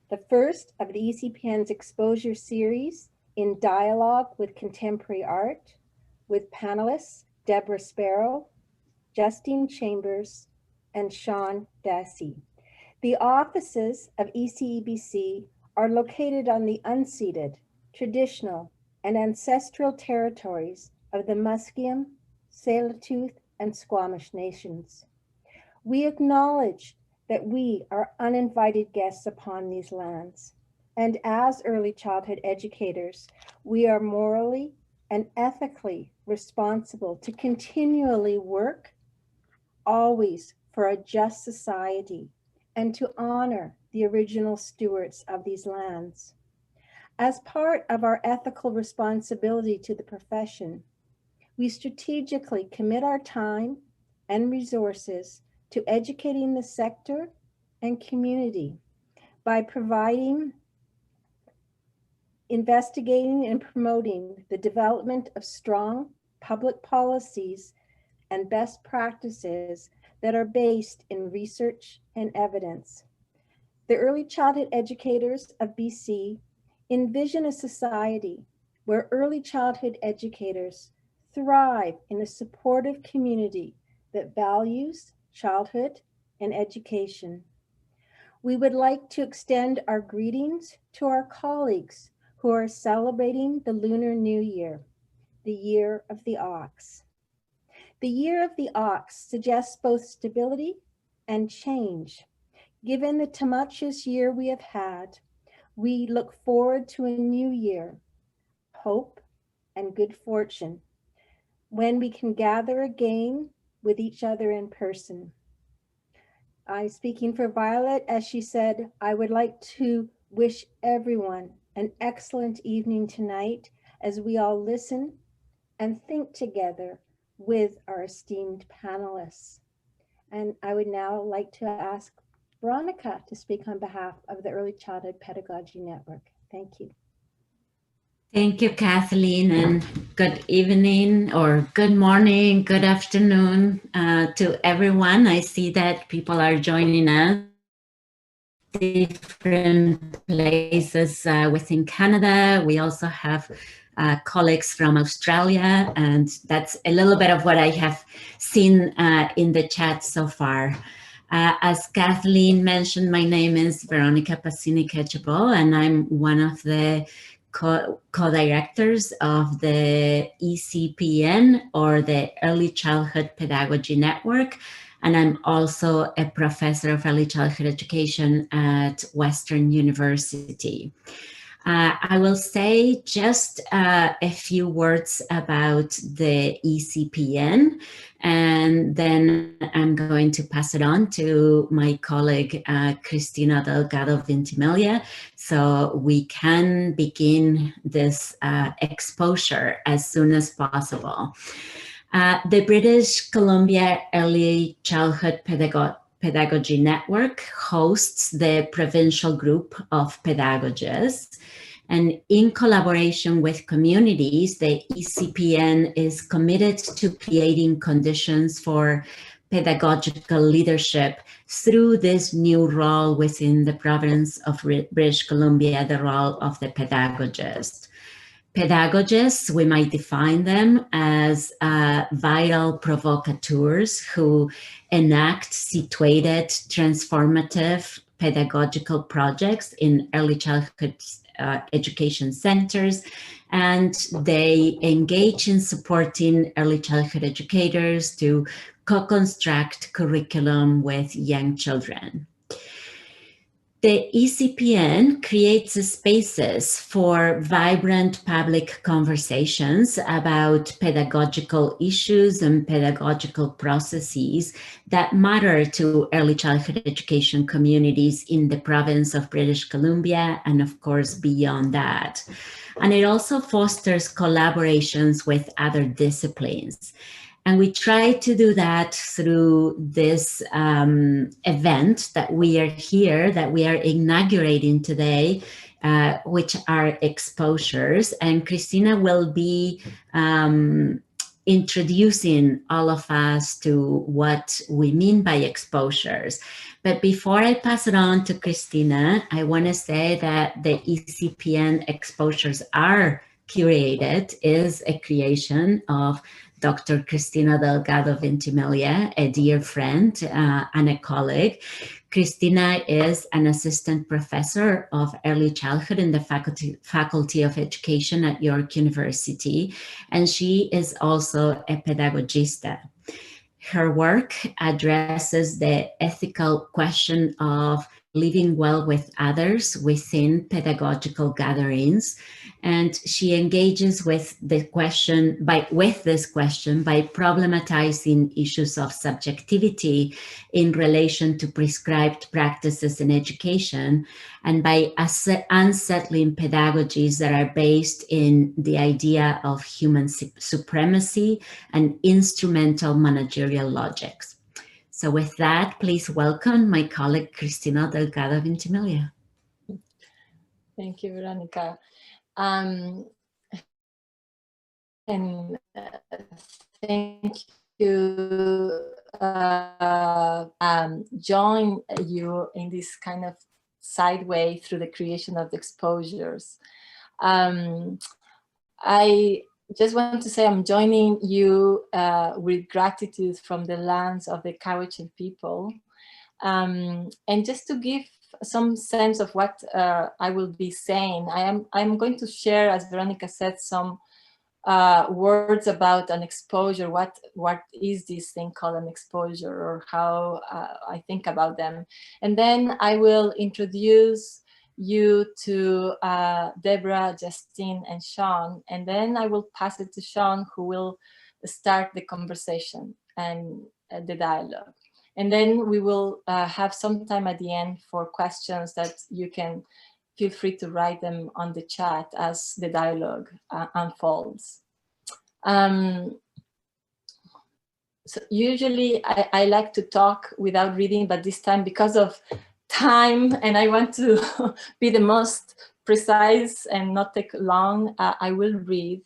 the first of the ECPN's exposure series in dialogue with contemporary art, with panelists Debra Sparrow, Justine Chambers, and Shaun Dacey. The offices of ECEBC are located on the unceded, traditional, and ancestral territories of the Musqueam, Tsleil-Waututh, and Squamish nations. We acknowledge that we are uninvited guests upon these lands, and as early childhood educators, we are morally and ethically responsible to continually work always for a just society and to honor the original stewards of these lands. As part of our ethical responsibility to the profession, we strategically commit our time and resources to educating the sector and community by providing, investigating, and promoting the development of strong public policies and best practices that are based in research and evidence. The early childhood educators of BC envision a society where early childhood educators thrive in a supportive community that values childhood and education. We would like to extend our greetings to our colleagues who are celebrating the Lunar New Year, the Year of the Ox. The Year of the Ox suggests both stability and change. Given the tumultuous year we have had, we look forward to a new year, hope and good fortune, when we can gather again with each other in person. I'm speaking for Violet, as she said, I would like to wish everyone an excellent evening tonight as we all listen and think together with our esteemed panelists. And I would now like to ask Veronica to speak on behalf of the Early Childhood Pedagogy Network. Thank you. Thank you, Kathleen, and good evening or good morning, good afternoon to everyone. I see that people are joining us different places within Canada. We also have colleagues from Australia, and that's a little bit of what I have seen in the chat so far. As Kathleen mentioned, my name is Veronica Passini-Ketchable, and I'm one of the co-directors of the ECPN, or the Early Childhood Pedagogy Network, and I'm also a professor of early childhood education at Western University. I will say just a few words about the ECPN, and then I'm going to pass it on to my colleague, Cristina Delgado Ventimiglia, so we can begin this exposure as soon as possible. The British Columbia Early Childhood Pedagogy Network hosts the provincial group of pedagogists, and in collaboration with communities, the ECPN is committed to creating conditions for pedagogical leadership through this new role within the province of British Columbia, the role of the pedagogist. Pedagogists, we might define them as vital provocateurs who enact situated, transformative pedagogical projects in early childhood education centers, and they engage in supporting early childhood educators to co-construct curriculum with young children. The ECPN creates spaces for vibrant public conversations about pedagogical issues and pedagogical processes that matter to early childhood education communities in the province of British Columbia and, of course, beyond that. And it also fosters collaborations with other disciplines. And we try to do that through this event that we are here, that we are inaugurating today, which are exposures. And Cristina will be introducing all of us to what we mean by exposures. But before I pass it on to Christina, I want to say that the ECPN Exposures Are Curated is a creation of Dr. Cristina Delgado Ventimiglia, a dear friend and a colleague. Cristina is an assistant professor of early childhood in the Faculty of Education at York University, and she is also a pedagogista. Her work addresses the ethical question of living well with others within pedagogical gatherings, and she engages with this question by problematizing issues of subjectivity in relation to prescribed practices in education, and by unsettling pedagogies that are based in the idea of human supremacy and instrumental managerial logics. So with that, please welcome my colleague, Cristina Delgado Ventimiglia. Thank you, Veronica. And thank you, join you in this kind of sideway through the creation of the exposures. I just want to say I'm joining you with gratitude from the lands of the Cowichan people. And just to give some sense of what I will be saying, I'm going to share, as Veronica said, some words about an exposure. What is this thing called an exposure, or how I think about them. And then I will introduce you to Debra, Justine, and Shaun, and then I will pass it to Shaun, who will start the conversation and the dialogue. And then we will have some time at the end for questions that you can feel free to write them on the chat as the dialogue unfolds. So usually I like to talk without reading, but this time, because of time and I want to be the most precise and not take long, I will read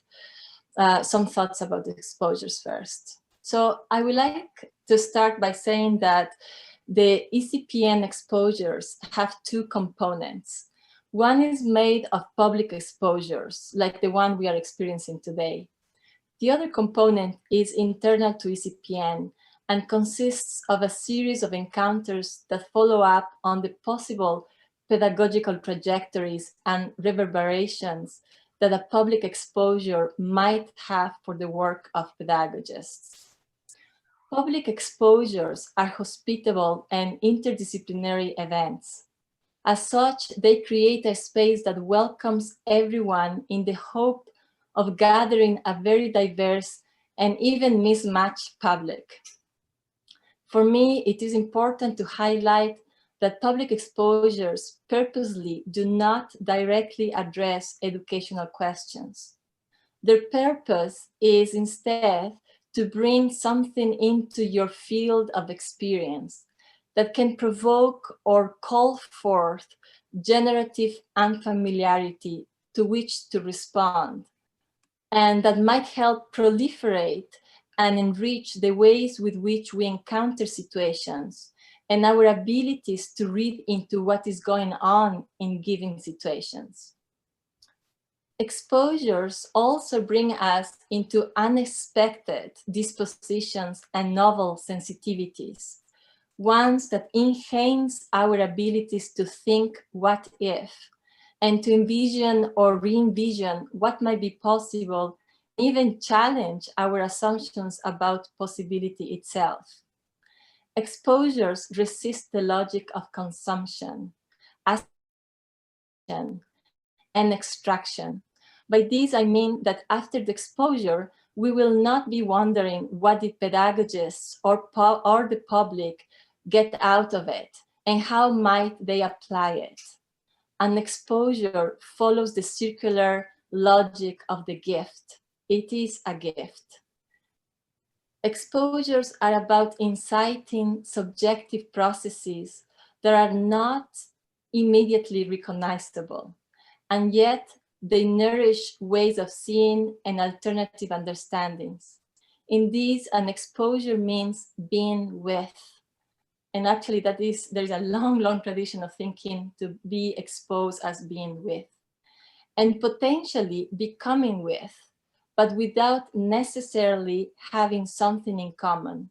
some thoughts about the exposures first. So I would like to start by saying that the ECPN exposures have two components. One is made of public exposures, like the one we are experiencing today. The other component is internal to ECPN and consists of a series of encounters that follow up on the possible pedagogical trajectories and reverberations that a public exposure might have for the work of pedagogists. Public exposures are hospitable and interdisciplinary events. As such, they create a space that welcomes everyone in the hope of gathering a very diverse and even mismatched public. For me, it is important to highlight that public exposures purposely do not directly address educational questions. Their purpose is instead to bring something into your field of experience that can provoke or call forth generative unfamiliarity to which to respond, and that might help proliferate and enrich the ways with which we encounter situations and our abilities to read into what is going on in given situations. Exposures also bring us into unexpected dispositions and novel sensitivities, ones that enhance our abilities to think what if, and to envision or re-envision what might be possible, even challenge our assumptions about possibility itself. Exposures resist the logic of consumption, assimilation, and extraction. By this, I mean that after the exposure, we will not be wondering what the pedagogists or the public get out of it and how might they apply it. An exposure follows the circular logic of the gift. It is a gift. Exposures are about inciting subjective processes that are not immediately recognizable, and yet they nourish ways of seeing and alternative understandings. In this, an exposure means being with. And actually there's a long tradition of thinking to be exposed as being with. And potentially becoming with, but without necessarily having something in common.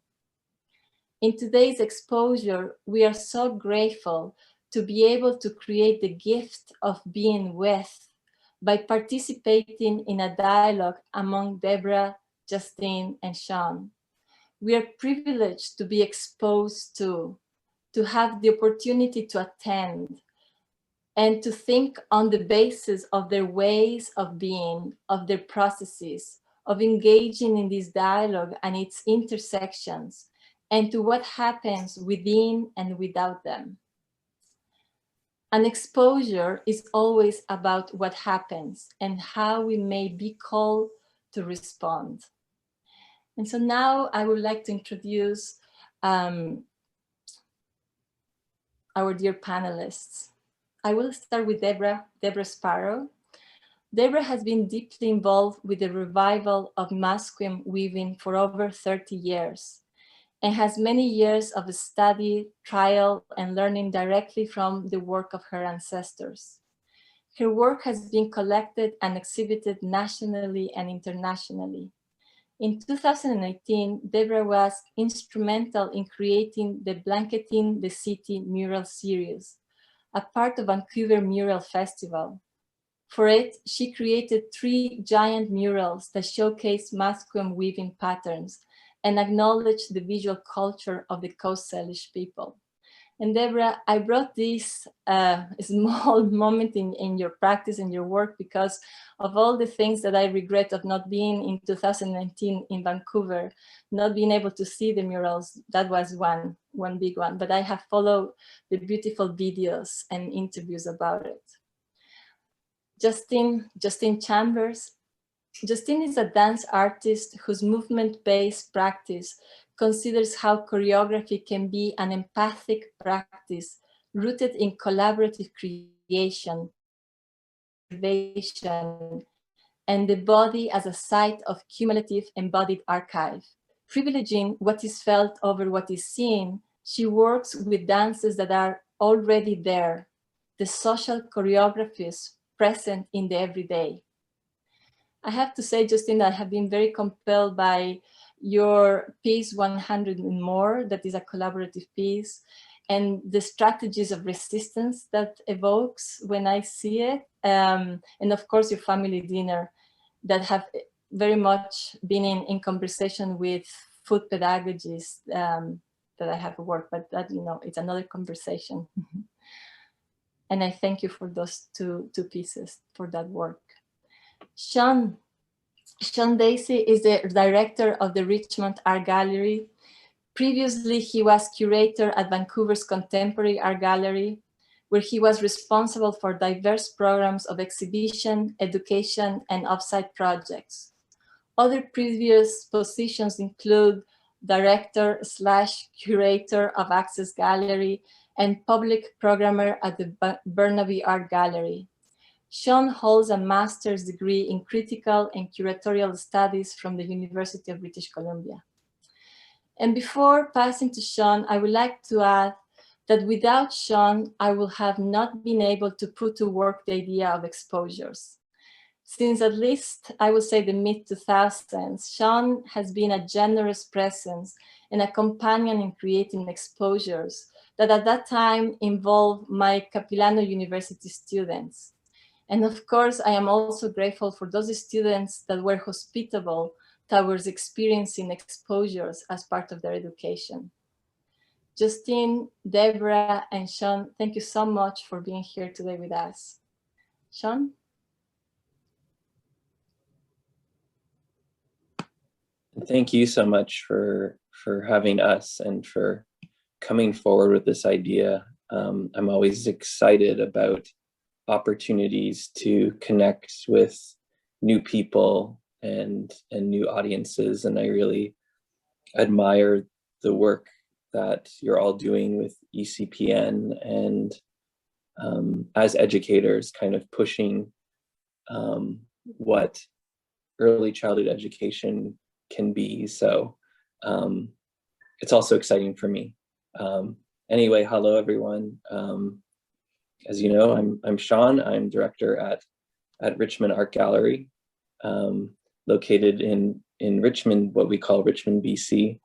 In today's exposure, we are so grateful to be able to create the gift of being with by participating in a dialogue among Debra, Justine, and Shaun. We are privileged to be exposed to have the opportunity to attend, and to think on the basis of their ways of being, of their processes, of engaging in this dialogue and its intersections, and to what happens within and without them. An exposure is always about what happens and how we may be called to respond. And so now I would like to introduce our dear panelists. I will start with Debra Sparrow. Debra has been deeply involved with the revival of masculine weaving for over 30 years and has many years of study, trial, and learning directly from the work of her ancestors. Her work has been collected and exhibited nationally and internationally. In 2018, Debra was instrumental in creating the Blanketing the City mural series, a part of Vancouver Mural Festival. For it, she created 3 giant murals that showcase masculine weaving patterns and acknowledge the visual culture of the Coast Salish people. And Debra, I brought this small moment in your practice and your work because of all the things that I regret of not being in 2019 in Vancouver, not being able to see the murals. That was one big one, but I have followed the beautiful videos and interviews about it. Justine Chambers. Justine is a dance artist whose movement-based practice considers how choreography can be an empathic practice rooted in collaborative creation, and the body as a site of cumulative embodied archive. Privileging what is felt over what is seen, she works with dances that are already there, the social choreographies present in the everyday. I have to say, Justine, I have been very compelled by your piece 100 and More, that is a collaborative piece, and the strategies of resistance that evokes when I see it. And of course, your family dinner that have very much been in conversation with food pedagogies that I have worked, but that, you know, it's another conversation. And I thank you for those two pieces, for that work. Shaun Dacey is the director of the Richmond Art Gallery. Previously, he was curator at Vancouver's Contemporary Art Gallery, where he was responsible for diverse programs of exhibition, education, and offsite projects. Other previous positions include director/curator of Access Gallery and public programmer at the Burnaby Art Gallery. Shaun holds a master's degree in critical and curatorial studies from the University of British Columbia. And before passing to Shaun, I would like to add that without Shaun, I would have not been able to put to work the idea of exposures. Since at least, I would say, the mid-2000s, Shaun has been a generous presence and a companion in creating exposures that at that time involved my Capilano University students. And of course, I am also grateful for those students that were hospitable towards experiencing exposures as part of their education. Justine, Debra, and Shaun, thank you so much for being here today with us. Shaun? Thank you so much for having us and for coming forward with this idea. I'm always excited about opportunities to connect with new people and new audiences, and I really admire the work that you're all doing with ECPN and as educators, kind of pushing what early childhood education can be. So it's also exciting for me. Anyway, hello everyone. As you know, I'm Shaun. I'm director at Richmond Art Gallery, located in Richmond, what we call Richmond, BC,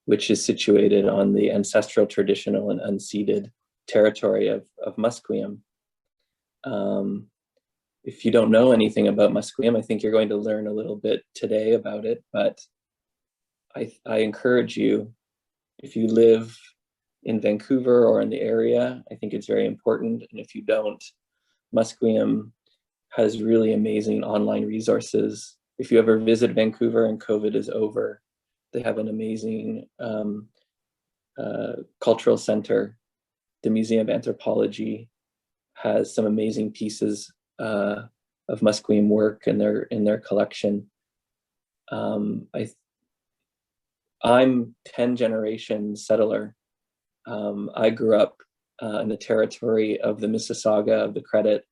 which is situated on the ancestral, traditional, and unceded territory of Musqueam. If you don't know anything about Musqueam, I think you're going to learn a little bit today about it, but I encourage you, if you live in Vancouver or in the area, I think it's very important. And if you don't, Musqueam has really amazing online resources. If you ever visit Vancouver and COVID is over, they have an amazing cultural center. The Museum of Anthropology has some amazing pieces of Musqueam work in their collection. I'm 10 generation settler. I grew up in the territory of the Mississauga of the Credit.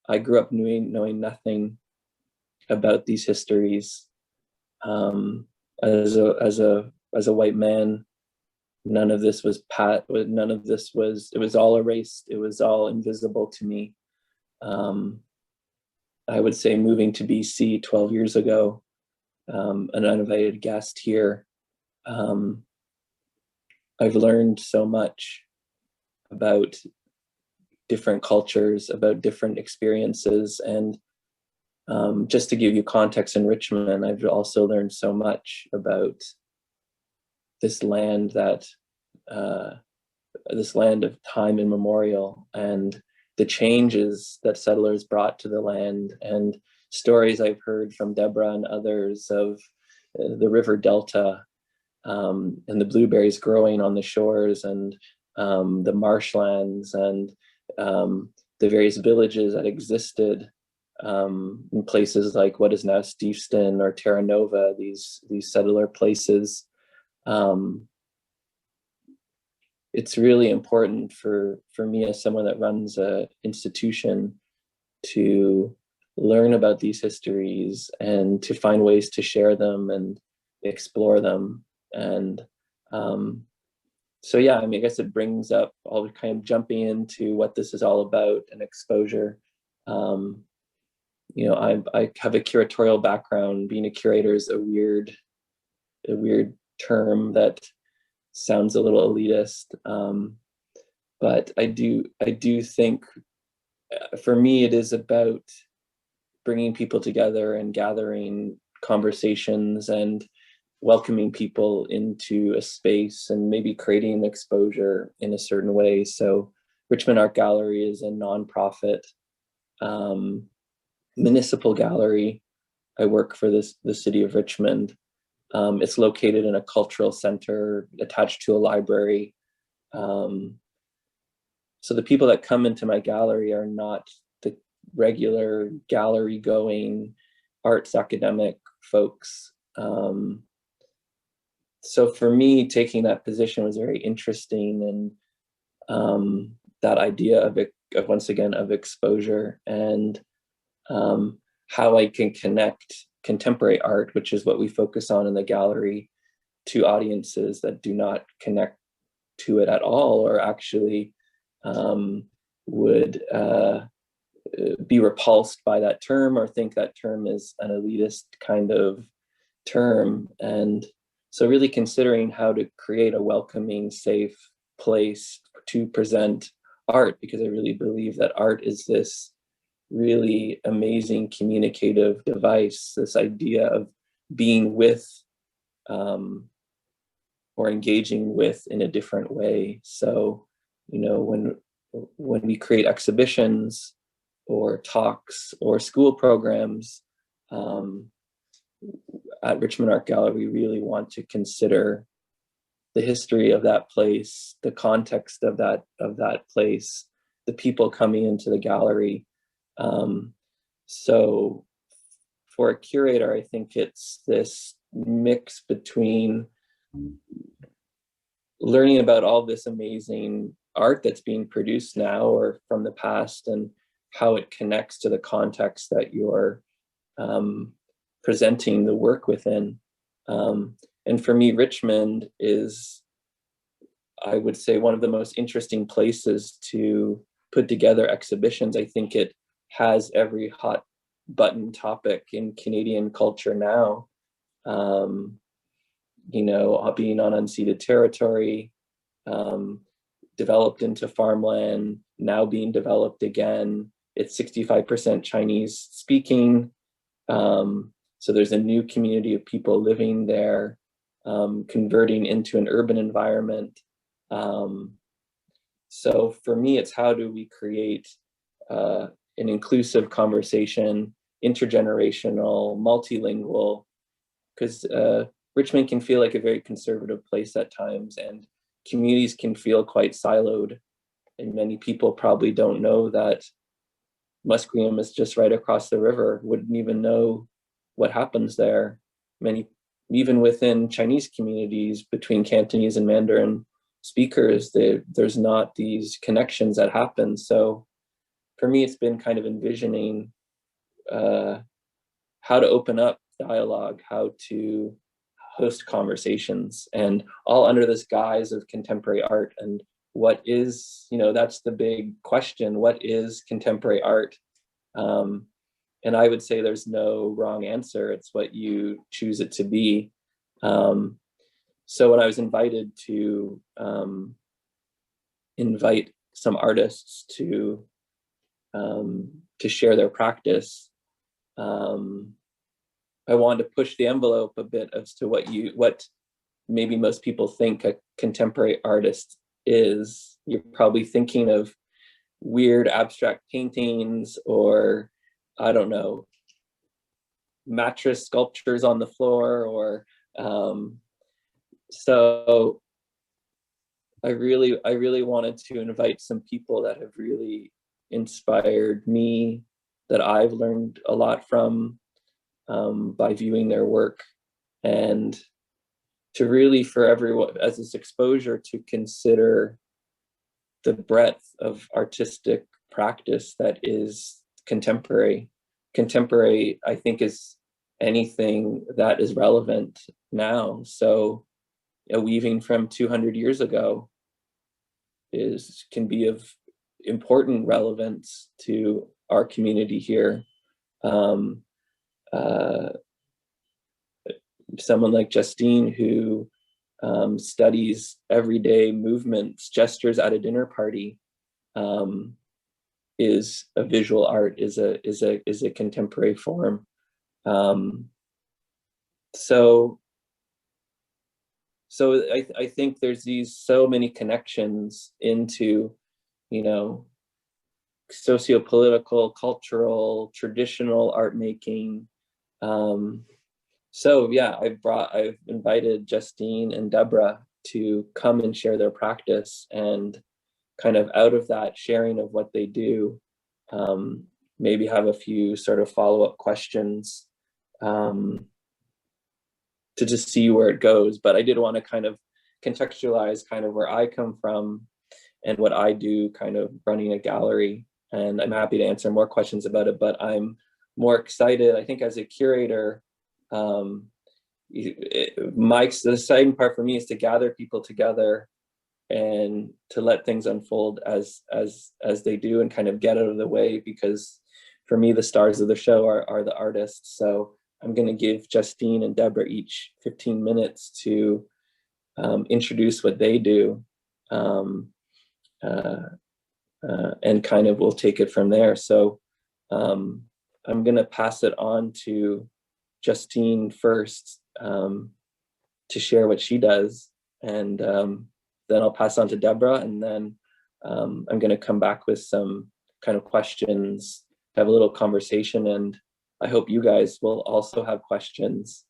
I grew up knowing nothing about these histories. As a white man, none of this was it was all erased. It was all invisible to me. I would say moving to BC 12 years ago, an uninvited guest here, I've learned so much about different cultures, about different experiences. And just to give you context, in Richmond, I've also learned so much about this land this land of time immemorial, and the changes that settlers brought to the land, and stories I've heard from Debra and others of the river delta, and the blueberries growing on the shores, and the marshlands, and the various villages that existed in places like what is now Steveston or Terra Nova, these settler places. It's really important for me as someone that runs an institution to learn about these histories and to find ways to share them and explore them. And so yeah, I mean, I guess it brings up all kind of jumping into what this is all about and exposure. You know, I have a curatorial background. Being a curator is a weird term that sounds a little elitist, but I do think for me it is about bringing people together and gathering conversations and welcoming people into a space and maybe creating exposure in a certain way. So Richmond Art Gallery is a nonprofit municipal gallery. I work for the city of Richmond. It's located in a cultural center attached to a library. So the people that come into my gallery are not the regular gallery going arts academic folks. So for me, taking that position was very interesting, and that idea of once again of exposure, and how I can connect contemporary art, which is what we focus on in the gallery, to audiences that do not connect to it at all, or actually would be repulsed by that term or think that term is an elitist kind of term. And so really considering how to create a welcoming, safe place to present art, because I really believe that art is this really amazing communicative device, this idea of being with or engaging with in a different way. So, you know, when we create exhibitions or talks or school programs at Richmond Art Gallery, we really want to consider the history of that place, the context of that place, the people coming into the gallery. So for a curator, I think it's this mix between learning about all this amazing art that's being produced now or from the past, and how it connects to the context that you're presenting the work within. And for me, Richmond is, I would say, one of the most interesting places to put together exhibitions. I think it has every hot button topic in Canadian culture now. You know, being on unceded territory, developed into farmland, now being developed again. It's 65% Chinese speaking. So there's a new community of people living there, converting into an urban environment. So for me, it's how do we create an inclusive conversation, intergenerational, multilingual, because Richmond can feel like a very conservative place at times, and communities can feel quite siloed. And many people probably don't know that Musqueam is just right across the river, wouldn't even know what happens there. Many, even within Chinese communities, between Cantonese and Mandarin speakers, there's not these connections that happen. So for me, it's been kind of envisioning how to open up dialogue, how to host conversations, and all under this guise of contemporary art. And what is, you know, that's the big question. What is contemporary art? And I would say there's no wrong answer. It's what you choose it to be. So when I was invited to invite some artists to share their practice, I wanted to push the envelope a bit as to what maybe most people think a contemporary artist is. You're probably thinking of weird abstract paintings, or I don't know, mattress sculptures on the floor, or so I really wanted to invite some people that have really inspired me, that I've learned a lot from by viewing their work, and to really, for everyone, as this exposure, to consider the breadth of artistic practice that is contemporary. Contemporary, I think, is anything that is relevant now. So a weaving from 200 years ago can be of important relevance to our community here. Someone like Justine, who studies everyday movements, gestures at a dinner party, is a visual art, is a contemporary form. So I think there's these so many connections into, you know, socio-political, cultural, traditional art making. So yeah, I've invited Justine and Debra to come and share their practice, and kind of out of that sharing of what they do, maybe have a few sort of follow-up questions to just see where it goes. But I did want to kind of contextualize kind of where I come from and what I do, kind of running a gallery. And I'm happy to answer more questions about it, but I'm more excited, I think, as a curator. The exciting part for me is to gather people together and to let things unfold as they do, and kind of get out of the way, because for me, the stars of the show are the artists. So I'm going to give Justine and Debra each 15 minutes to introduce what they do, and kind of we'll take it from there. So I'm going to pass it on to Justine first, to share what she does, and then I'll pass on to Debra, and then I'm going to come back with some kind of questions, have a little conversation, and I hope you guys will also have questions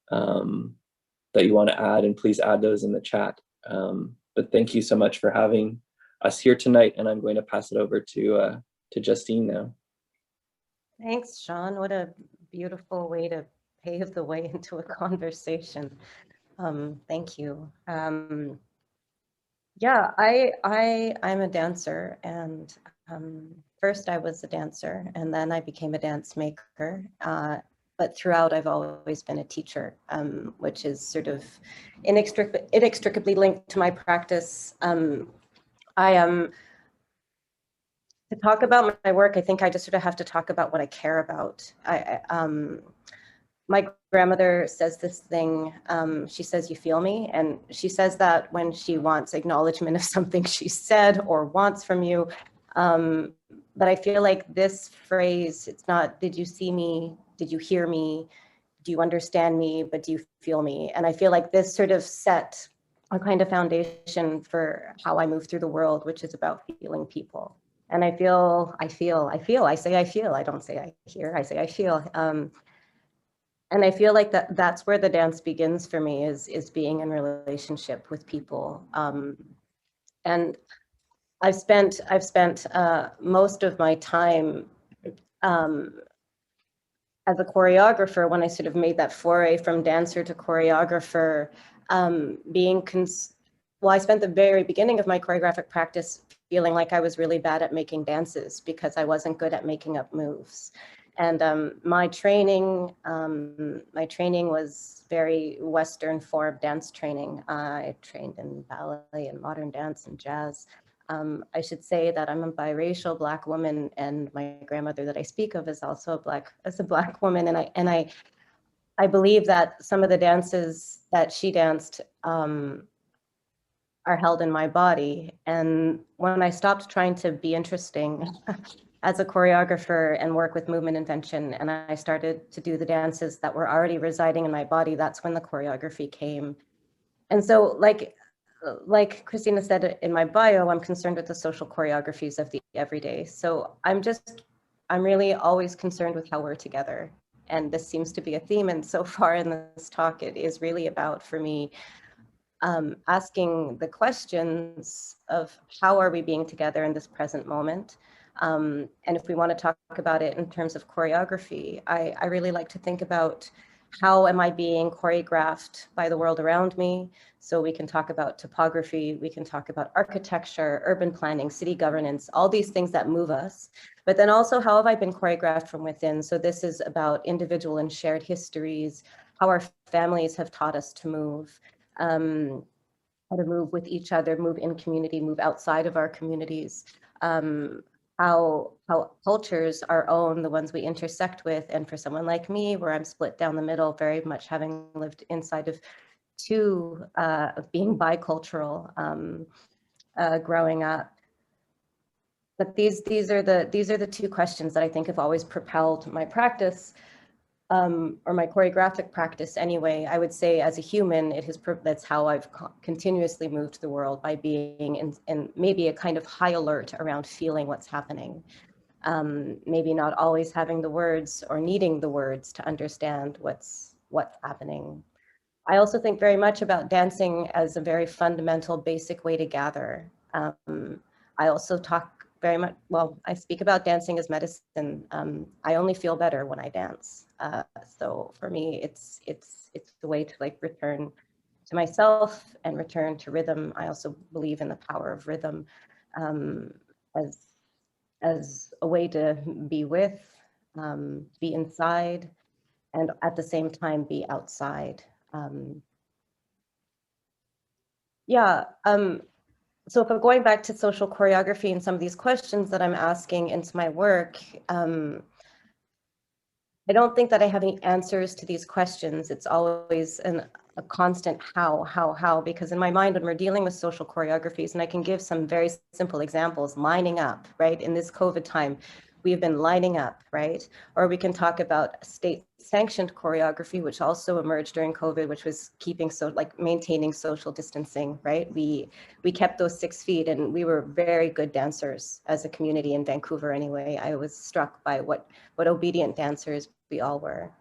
that you want to add, and please add those in the chat. But thank you so much for having us here tonight, and I'm going to pass it over to Justine now. Thanks, Shaun. What a beautiful way to pave the way into a conversation. Thank you. Yeah, I'm a dancer, and first I was a dancer, and then I became a dance maker. but throughout I've always been a teacher, which is sort of inextricably linked to my practice. I am, to talk about my work, I think I just sort of have to talk about what I care about. My grandmother says this thing, she says, "You feel me?" And she says that when she wants acknowledgement of something she said or wants from you. But I feel like this phrase, it's not, did you see me? Did you hear me? Do you understand me? But do you feel me? And I feel like this sort of set a kind of foundation for how I move through the world, which is about feeling people. And I say I feel, I don't say I hear, I say I feel. And I feel like that's where the dance begins for me, is being in relationship with people. And I've spent most of my time as a choreographer, when I sort of made that foray from dancer to choreographer, well, I spent the very beginning of my choreographic practice feeling like I was really bad at making dances because I wasn't good at making up moves. And my training was very Western form dance training. I trained in ballet and modern dance and jazz. I should say that I'm a biracial Black woman, and my grandmother that I speak of is also a Black woman. And I believe that some of the dances that she danced are held in my body. And when I stopped trying to be interesting as a choreographer and work with movement invention, and I started to do the dances that were already residing in my body, that's when the choreography came. And so, like Christina said in my bio, I'm concerned with the social choreographies of the everyday. So I'm really always concerned with how we're together. And this seems to be a theme. And so far in this talk, it is really about, for me, asking the questions of how are we being together in this present moment? And if we want to talk about it in terms of choreography, I really like to think about how am I being choreographed by the world around me? So we can talk about topography, we can talk about architecture, urban planning, city governance, all these things that move us. But then also, how have I been choreographed from within? So this is about individual and shared histories, how our families have taught us to move, how to move with each other, move in community, move outside of our communities, how cultures, our own, the ones we intersect with. And for someone like me, where I'm split down the middle, very much having lived inside of two, of being bicultural growing up. But these are the two questions that I think have always propelled my practice, or my choreographic practice anyway. I would say as a human, that's how I've continuously moved the world, by being in maybe a kind of high alert around feeling what's happening. Maybe not always having the words or needing the words to understand what's happening. I also think very much about dancing as a very fundamental, basic way to gather. I also talk very much, well, I speak about dancing as medicine. I only feel better when I dance. So for me, it's the way to return to myself and return to rhythm. I also believe in the power of rhythm as a way to be with, be inside, and at the same time be outside. So if I'm going back to social choreography and some of these questions that I'm asking into my work, I don't think that I have any answers to these questions. It's always a constant how, because in my mind, when we're dealing with social choreographies, and I can give some very simple examples, lining up, right? In this COVID time, we've been lining up, right? Or we can talk about state-sanctioned choreography, which also emerged during COVID, which was maintaining social distancing, right? We kept those 6 feet, and we were very good dancers as a community in Vancouver anyway. I was struck by what obedient dancers we all were.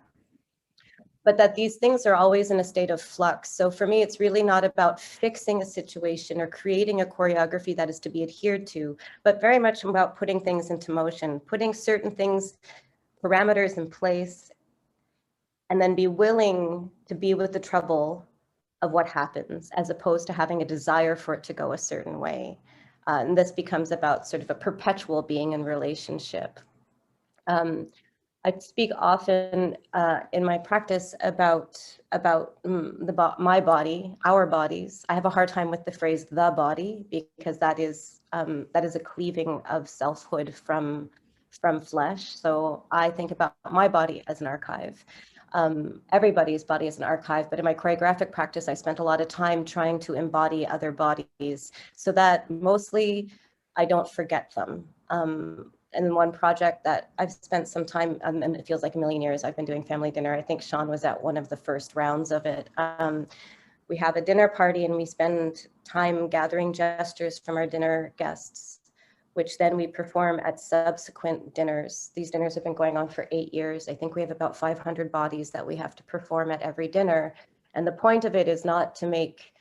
But that these things are always in a state of flux. So for me, it's really not about fixing a situation or creating a choreography that is to be adhered to, but very much about putting things into motion, putting certain things, parameters in place, and then be willing to be with the trouble of what happens, as opposed to having a desire for it to go a certain way. And this becomes about sort of a perpetual being in relationship. I speak often in my practice about my body, our bodies. I have a hard time with the phrase "the body" because that is a cleaving of selfhood from flesh. So I think about my body as an archive. Everybody's body is an archive, but in my choreographic practice, I spent a lot of time trying to embody other bodies so that mostly I don't forget them. And one project that I've spent some time, and it feels like a million years, I've been doing family dinner. I think Shaun was at one of the first rounds of it. We have a dinner party and we spend time gathering gestures from our dinner guests, which then we perform at subsequent dinners. These dinners have been going on for 8 years. I think we have about 500 bodies that we have to perform at every dinner. And the point of it is not to make,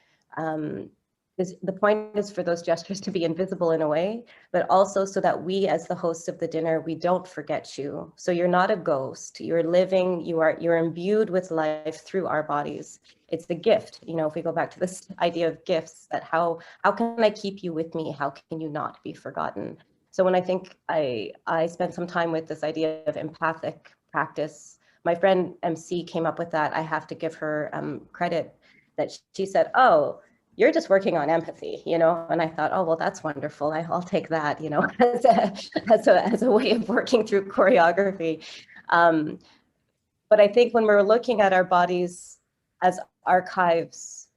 the point is for those gestures to be invisible in a way, but also so that we as the hosts of the dinner, we don't forget you. So you're not a ghost, you're living, you're imbued with life through our bodies. It's the gift, you know, if we go back to this idea of gifts, that how can I keep you with me? How can you not be forgotten? So when I think I spent some time with this idea of empathic practice, my friend MC came up with that. I have to give her credit that she said, oh, you're just working on empathy, you know? And I thought, oh, well, that's wonderful. I'll take that, you know, as a way of working through choreography. But I think when we're looking at our bodies as archives,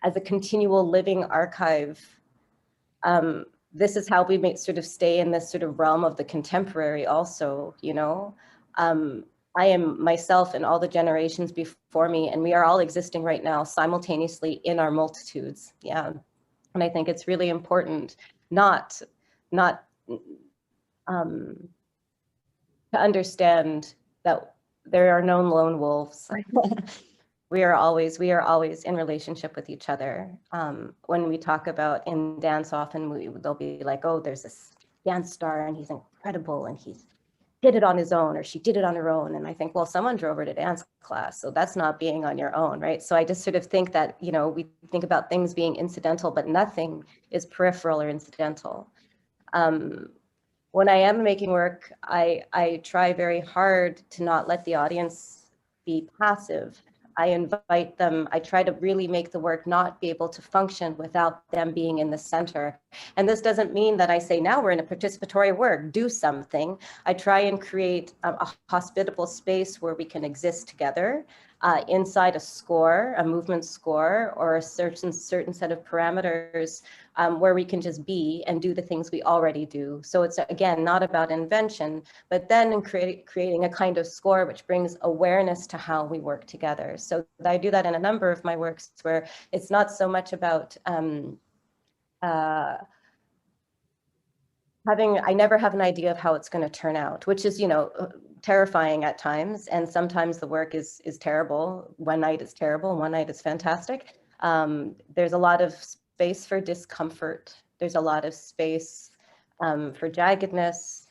as a continual living archive, this is how we sort of stay in this sort of realm of the contemporary also, you know? I am myself and all the generations before me, and we are all existing right now simultaneously in our multitudes. Yeah. And I think it's really important not to understand that there are no lone wolves. We are always in relationship with each other. When we talk about in dance, often they'll be like, oh, there's this dance star and he's incredible and he did it on his own, or she did it on her own. And I think, well, someone drove her to dance class, so that's not being on your own, right? So I just sort of think that, you know, we think about things being incidental, but nothing is peripheral or incidental. When I am making work, I try very hard to not let the audience be passive. I invite them, I try to really make the work not be able to function without them being in the center. And this doesn't mean that I say, now we're in a participatory work, do something. I try and create a hospitable space where we can exist together inside a score, a movement score, or a certain set of parameters where we can just be and do the things we already do. So it's, again, not about invention, but then in creating a kind of score which brings awareness to how we work together. So I do that in a number of my works where it's not so much about I never have an idea of how it's going to turn out, which is, you know, terrifying at times. And sometimes the work is terrible. One night is terrible, one night is fantastic. There's a lot of space for discomfort. There's a lot of space for jaggedness.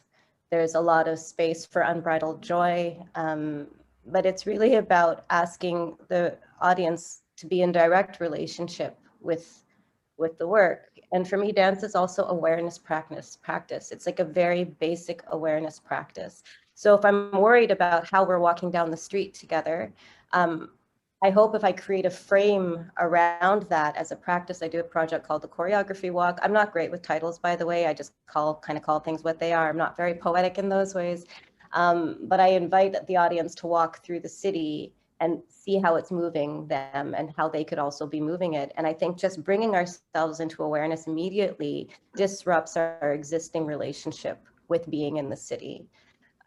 There's a lot of space for unbridled joy. But it's really about asking the audience to be in direct relationship with the work. And for me, dance is also awareness practice. It's like a very basic awareness practice. So if I'm worried about how we're walking down the street together, I hope if I create a frame around that as a practice, I do a project called the Choreography Walk. I'm not great with titles, by the way. I just kind of call things what they are. I'm not very poetic in those ways. But I invite the audience to walk through the city and see how it's moving them and how they could also be moving it. And I think just bringing ourselves into awareness immediately disrupts our existing relationship with being in the city.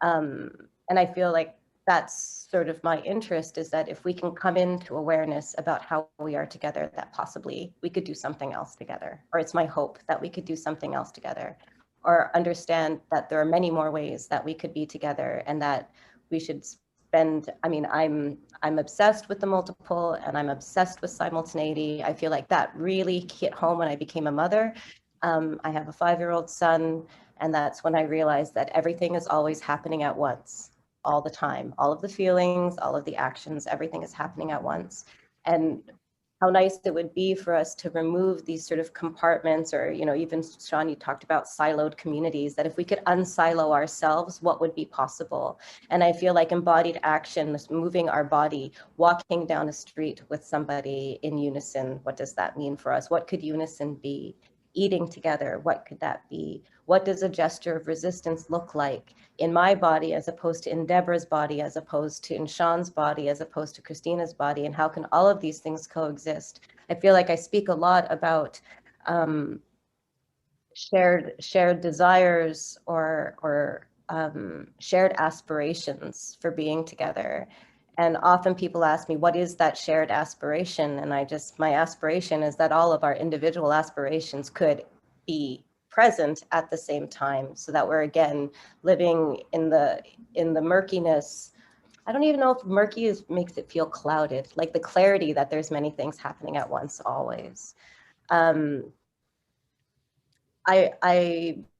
And I feel like that's sort of my interest, is that if we can come into awareness about how we are together, that possibly we could do something else together. Or it's my hope that we could do something else together, or understand that there are many more ways that we could be together, and that we should spend, I mean, I'm obsessed with the multiple, and I'm obsessed with simultaneity. I feel like that really hit home when I became a mother. I have a 5-year-old son, and that's when I realized that everything is always happening at once, all the time. All of the feelings, all of the actions, everything is happening at once. And how nice it would be for us to remove these sort of compartments, or, you know, even Shaun, you talked about siloed communities, that if we could unsilo ourselves, what would be possible? And I feel like embodied action, moving our body, walking down a street with somebody in unison, what does that mean for us? What could unison be? Eating together, what could that be? What does a gesture of resistance look like in my body as opposed to in Debra's body, as opposed to in Shaun's body, as opposed to Christina's body? And how can all of these things coexist? I feel like I speak a lot about shared desires or shared aspirations for being together. And often people ask me, what is that shared aspiration? And my aspiration is that all of our individual aspirations could be present at the same time, so that we're again living in the murkiness. I don't even know if murky makes it feel clouded, like the clarity that there's many things happening at once always. I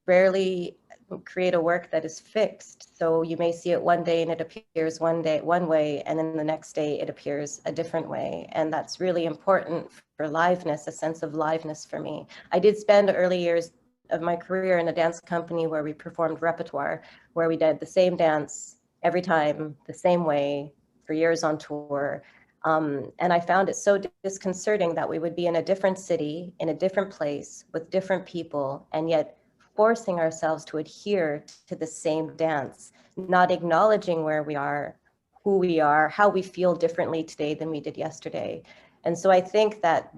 rarely create a work that is fixed. So you may see it one day and it appears one way, and then the next day it appears a different way. And that's really important for liveness, a sense of liveness for me. I did spend early years of my career in a dance company where we performed repertoire, where we did the same dance every time, the same way, for years on tour. And I found it so disconcerting that we would be in a different city, in a different place, with different people, and yet forcing ourselves to adhere to the same dance, not acknowledging where we are, who we are, how we feel differently today than we did yesterday. And so I think that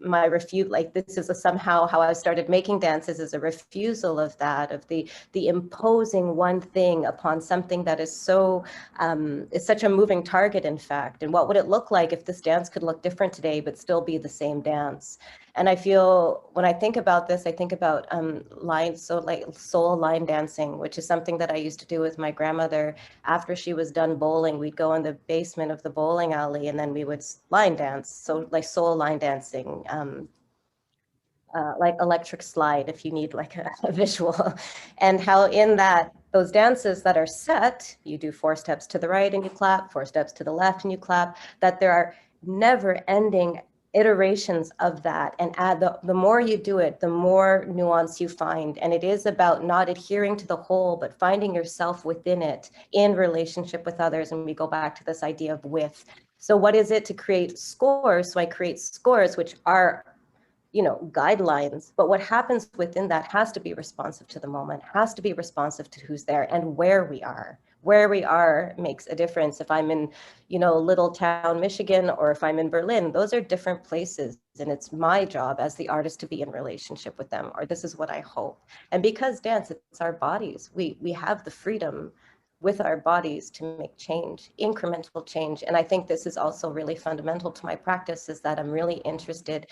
my refute, like this is somehow how I started making dances, is a refusal of that, of the imposing one thing upon something that is so is such a moving target, in fact. And what would it look like if this dance could look different today but still be the same dance? And I feel when I think about this, I think about soul line dancing, which is something that I used to do with my grandmother. After she was done bowling, we'd go in the basement of the bowling alley and then we would line dance. So like soul line dancing, like electric slide, if you need like a visual. And how in those dances that are set, you do 4 steps to the right and you clap, 4 steps to the left and you clap, that there are never ending iterations of that. And the more you do it, the more nuance you find. And it is about not adhering to the whole, but finding yourself within it in relationship with others. And we go back to this idea of with. So what is it to create scores? So I create scores, which are, you know, guidelines, but what happens within that has to be responsive to the moment, has to be responsive to who's there and where we are. Where we are makes a difference. If I'm in, you know, Little Town, Michigan, or if I'm in Berlin, those are different places. And it's my job as the artist to be in relationship with them, or this is what I hope. And because dance, it's our bodies. We have the freedom with our bodies to make change, incremental change. And I think this is also really fundamental to my practice, is that I'm really interested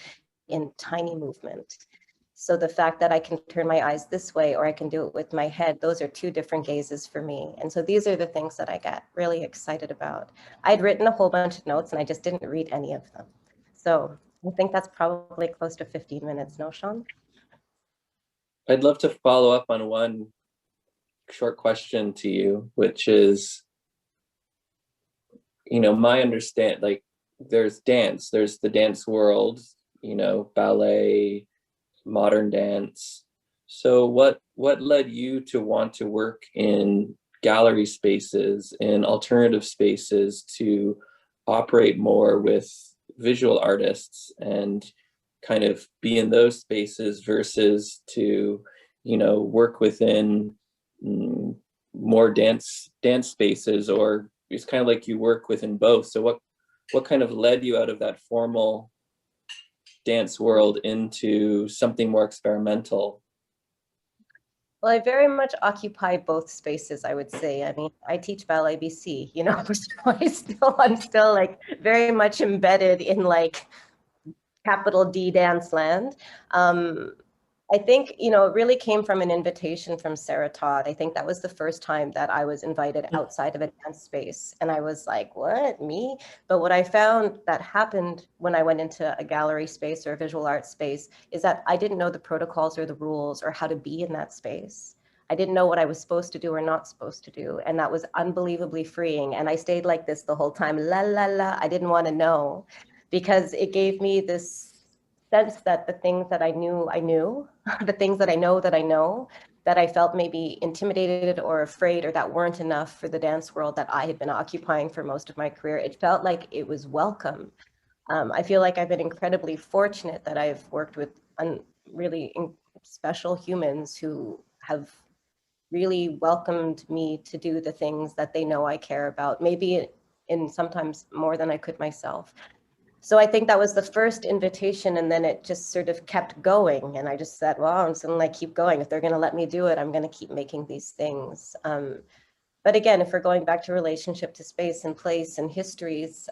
in tiny movement. So the fact that I can turn my eyes this way or I can do it with my head, those are 2 different gazes for me. And so these are the things that I get really excited about. I'd written a whole bunch of notes and I just didn't read any of them. So I think that's probably close to 15 minutes, no, Shaun? I'd love to follow up on one short question to you, which is, you know, my understand, like there's dance, there's the dance world, you know, ballet, modern dance. So what led you to want to work in gallery spaces, in alternative spaces, to operate more with visual artists and kind of be in those spaces versus to, you know, work within more dance spaces? Or it's kind of like you work within both. So what kind of led you out of that formal dance world into something more experimental? Well, I very much occupy both spaces, I would say. I mean, I teach ballet BC, you know, so I'm still like very much embedded in like capital D dance land. I think, you know, it really came from an invitation from Sarah Todd. I think that was the first time that I was invited outside of a dance space. And I was like, what, me? But what I found that happened when I went into a gallery space or a visual arts space is that I didn't know the protocols or the rules or how to be in that space. I didn't know what I was supposed to do or not supposed to do. And that was unbelievably freeing. And I stayed like this the whole time, la, la, la. I didn't want to know. because it gave me this sense that the things that I knew, the things that I know, that I felt maybe intimidated or afraid or that weren't enough for the dance world that I had been occupying for most of my career. It felt like it was welcome. I feel like I've been incredibly fortunate that I've worked with really special humans who have really welcomed me to do the things that they know I care about, maybe in sometimes more than I could myself. So I think that was the first invitation, and then it just sort of kept going. And I just said, well, I'm just gonna keep going. If they're gonna let me do it, I'm gonna keep making these things. But again, if we're going back to relationship to space and place and histories,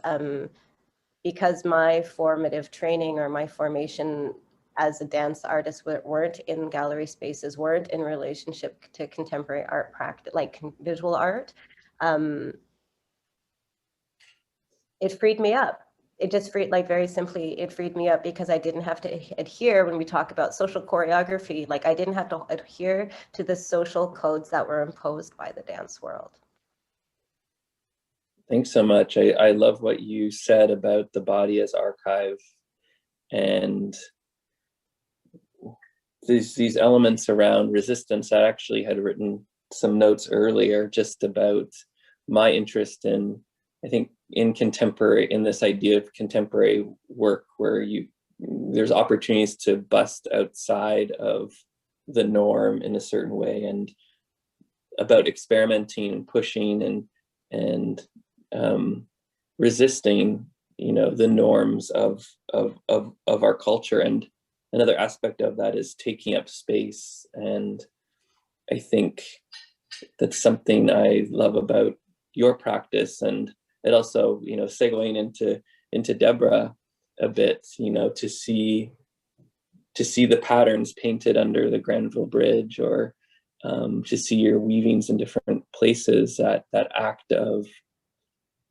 because my formative training or my formation as a dance artist weren't in gallery spaces, weren't in relationship to contemporary art practice, like visual art, it freed me up. It just freed, like very simply, it freed me up because I didn't have to adhere, when we talk about social choreography, like I didn't have to adhere to the social codes that were imposed by the dance world. Thanks so much. I love what you said about the body as archive, and these elements around resistance. I actually had written some notes earlier just about my interest in, I think, in this idea of contemporary work, where there's opportunities to bust outside of the norm in a certain way, and about experimenting and pushing and resisting, the norms of our culture. And another aspect of that is taking up space. And I think that's something I love about your practice. And it also, segueing into Debra a bit, to see the patterns painted under the Granville Bridge, or to see your weavings in different places, that act of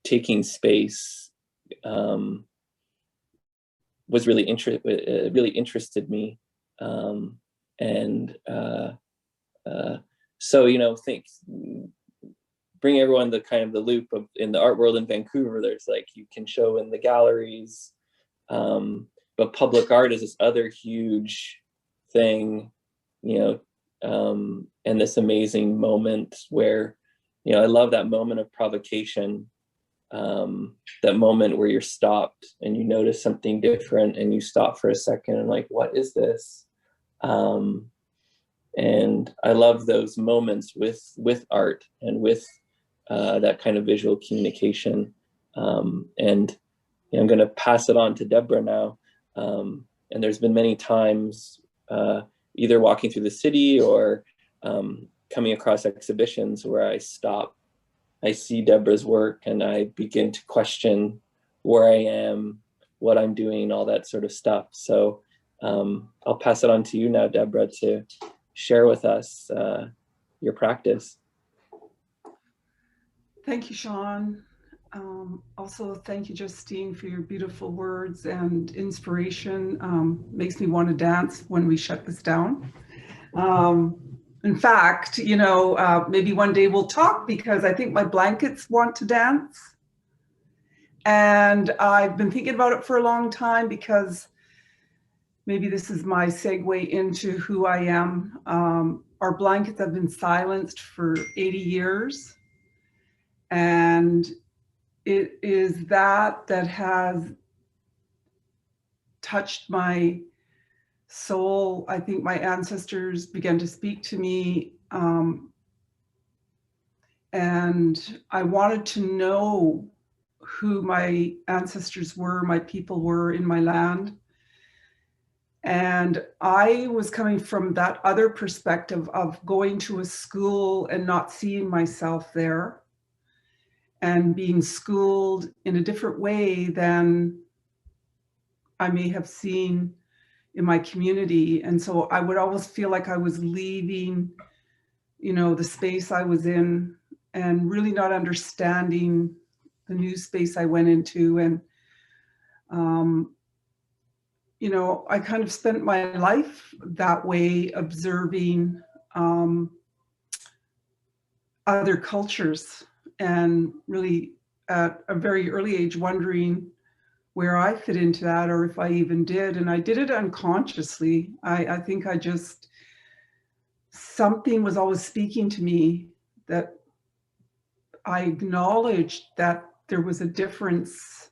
taking space was really interested me. So, bring everyone the kind of the loop of, in the art world in Vancouver, there's you can show in the galleries, but public art is this other huge thing, and this amazing moment where, I love that moment of provocation, that moment where you're stopped and you notice something different and you stop for a second and what is this? And I love those moments with art and with that kind of visual communication. And I'm going to pass it on to Debra now. And there's been many times, either walking through the city or coming across exhibitions, where I stop, I see Debra's work, and I begin to question where I am, what I'm doing, all that sort of stuff. So I'll pass it on to you now, Debra, to share with us your practice. Thank you, Shaun. Also, thank you, Justine, for your beautiful words and inspiration. Makes me want to dance when we shut this down. In fact, maybe one day we'll talk, because I think my blankets want to dance. And I've been thinking about it for a long time, because maybe this is my segue into who I am. Our blankets have been silenced for 80 years. And it is that has touched my soul. I think my ancestors began to speak to me, and I wanted to know who my ancestors were, my people were in my land. And I was coming from that other perspective of going to a school and not seeing myself there, and being schooled in a different way than I may have seen in my community. And so I would always feel like I was leaving, the space I was in, and really not understanding the new space I went into. And, I kind of spent my life that way, observing other cultures, and really at a very early age wondering where I fit into that, or if I even did. And I did it unconsciously. I think I just, something was always speaking to me that I acknowledged that there was a difference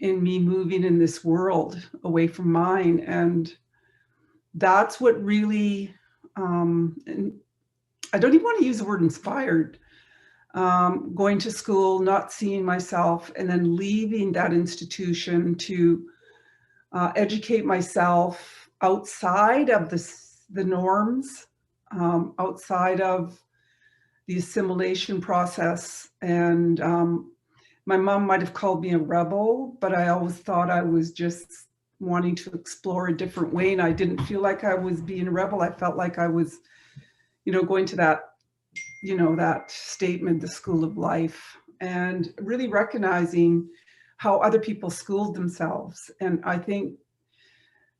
in me moving in this world away from mine. And that's what really, and I don't even want to use the word inspired, going to school, not seeing myself, and then leaving that institution to educate myself outside of the norms, outside of the assimilation process. And my mom might have called me a rebel, but I always thought I was just wanting to explore a different way. And I didn't feel like I was being a rebel. I felt like I was, going to that, that statement, the school of life, and really recognizing how other people schooled themselves. And I think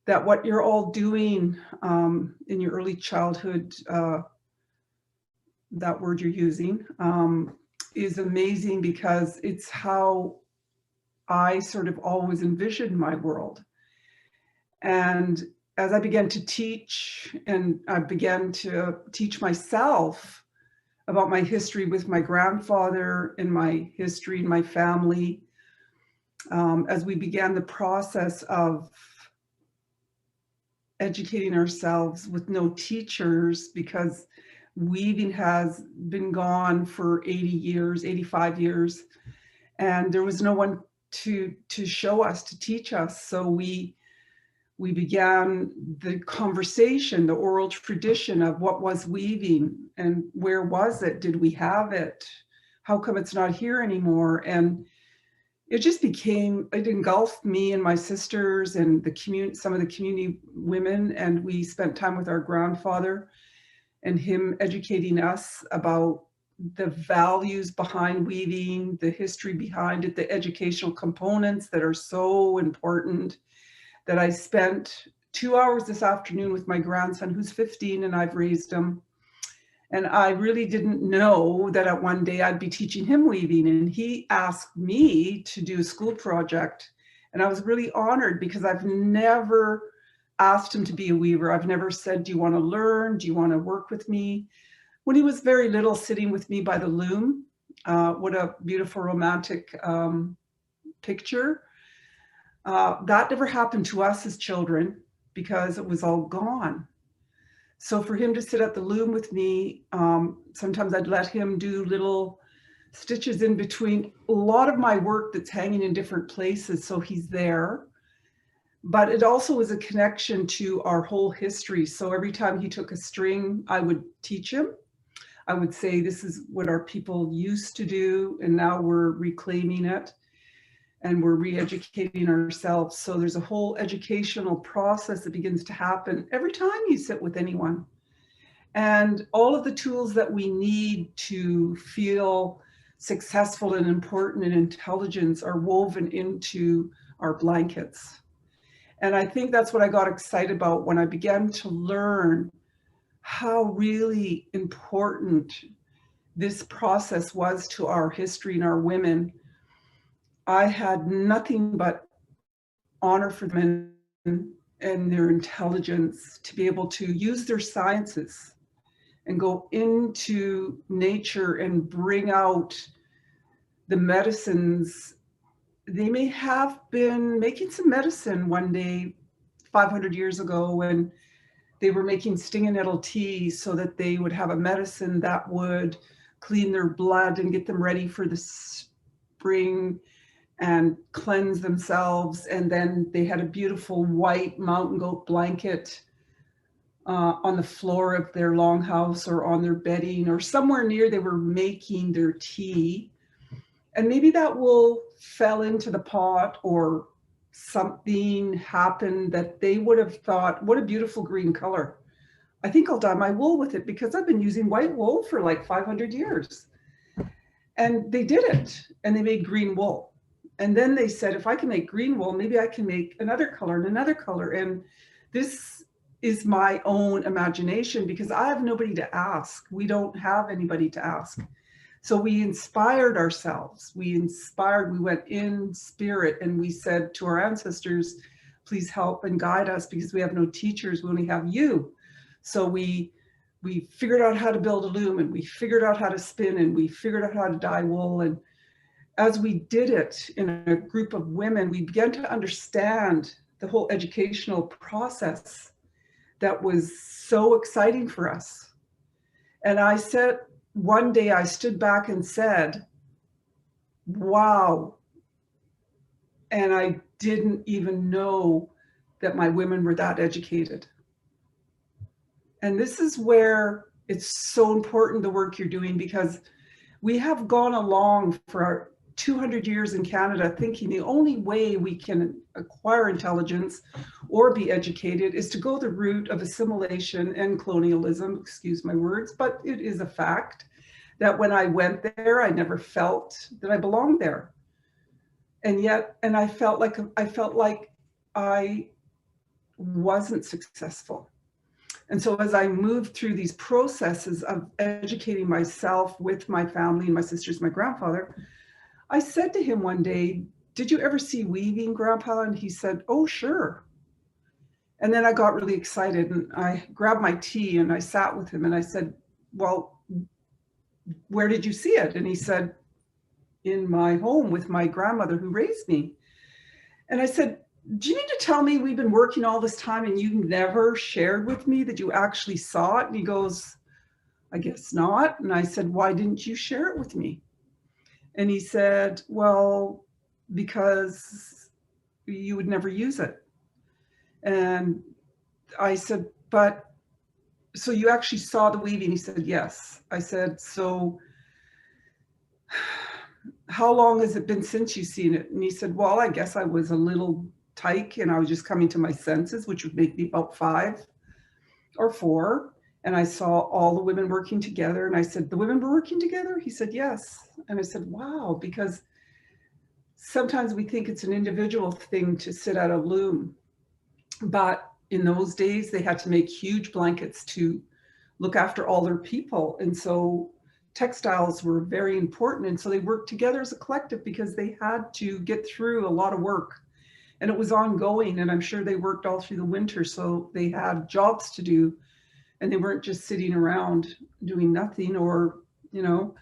that what you're all doing in your early childhood, that word you're using, is amazing, because it's how I sort of always envisioned my world. And as I began to teach, and I began to teach myself about my history with my grandfather and my history in my family, as we began the process of educating ourselves with no teachers, because weaving has been gone for 80 years, 85 years, and there was no one to show us, to teach us. So we began the conversation, the oral tradition of what was weaving and where was it? Did we have it? How come it's not here anymore? And it just became, it engulfed me and my sisters and the community, some of the community women, and we spent time with our grandfather and him educating us about the values behind weaving, the history behind it, the educational components that are so important. That I spent 2 hours this afternoon with my grandson, who's 15, and I've raised him. And I really didn't know that at one day I'd be teaching him weaving. And he asked me to do a school project. And I was really honored, because I've never asked him to be a weaver. I've never said, do you want to learn? Do you want to work with me? When he was very little, sitting with me by the loom, what a beautiful romantic picture. That never happened to us as children, because it was all gone. So for him to sit at the loom with me, sometimes I'd let him do little stitches in between a lot of my work that's hanging in different places, so he's there. But it also was a connection to our whole history. So every time he took a string, I would teach him. I would say, this is what our people used to do, and now we're reclaiming it. And we're re-educating ourselves. So there's a whole educational process that begins to happen every time you sit with anyone. And all of the tools that we need to feel successful and important and intelligence are woven into our blankets. And I think that's what I got excited about when I began to learn how really important this process was to our history and our women. I had nothing but honor for them and their intelligence to be able to use their sciences and go into nature and bring out the medicines. They may have been making some medicine one day 500 years ago, when they were making stinging nettle tea so that they would have a medicine that would clean their blood and get them ready for the spring and cleanse themselves. And then they had a beautiful white mountain goat blanket on the floor of their longhouse or on their bedding or somewhere near they were making their tea. And maybe that wool fell into the pot, or something happened that they would have thought, what a beautiful green color. I think I'll dye my wool with it, because I've been using white wool for like 500 years. And they did it, and they made green wool. And then they said, if I can make green wool, maybe I can make another color and another color. And this is my own imagination, because I have nobody to ask. We don't have anybody to ask. So we inspired ourselves. We went in spirit, and we said to our ancestors, please help and guide us, because we have no teachers, we only have you. So we figured out how to build a loom, and we figured out how to spin, and we figured out how to dye wool. And as we did it in a group of women, we began to understand the whole educational process that was so exciting for us. And I said, one day I stood back and said, wow. And I didn't even know that my women were that educated. And this is where it's so important, the work you're doing, because we have gone along for our 200 years in Canada thinking the only way we can acquire intelligence or be educated is to go the route of assimilation and colonialism, excuse my words, but it is a fact that when I went there, I never felt that I belonged there. And yet, and I felt like I wasn't successful. And so as I moved through these processes of educating myself with my family, my sisters, my grandfather, I said to him one day, did you ever see weaving, Grandpa? And he said, oh, sure. And then I got really excited, and I grabbed my tea and I sat with him and I said, well, where did you see it? And he said, in my home with my grandmother who raised me. And I said, do you need to tell me we've been working all this time and you never shared with me that you actually saw it? And he goes, I guess not. And I said, why didn't you share it with me? And he said, well, because you would never use it. And I said, but so you actually saw the weaving? He said, yes. I said, so how long has it been since you've seen it? And he said, well, I guess I was a little tyke and I was just coming to my senses, which would make me about 5 or 4. And I saw all the women working together. And I said, the women were working together? He said, yes. And I said, wow, because sometimes we think it's an individual thing to sit at a loom. But in those days, they had to make huge blankets to look after all their people. And so textiles were very important. And so they worked together as a collective because they had to get through a lot of work. And it was ongoing. And I'm sure they worked all through the winter. So they had jobs to do. And they weren't just sitting around doing nothing, or, you know,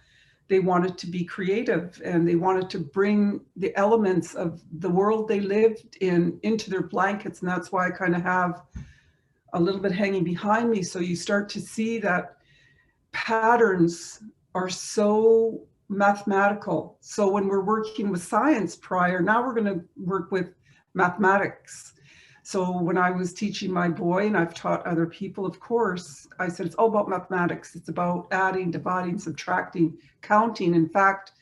they wanted to be creative and they wanted to bring the elements of the world they lived in into their blankets. And that's why I kind of have a little bit hanging behind me. So you start to see that patterns are so mathematical. So when we're working with science prior, now we're going to work with mathematics. So when I was teaching my boy, and I've taught other people, of course, I said, it's all about mathematics. It's about adding, dividing, subtracting, counting. In fact,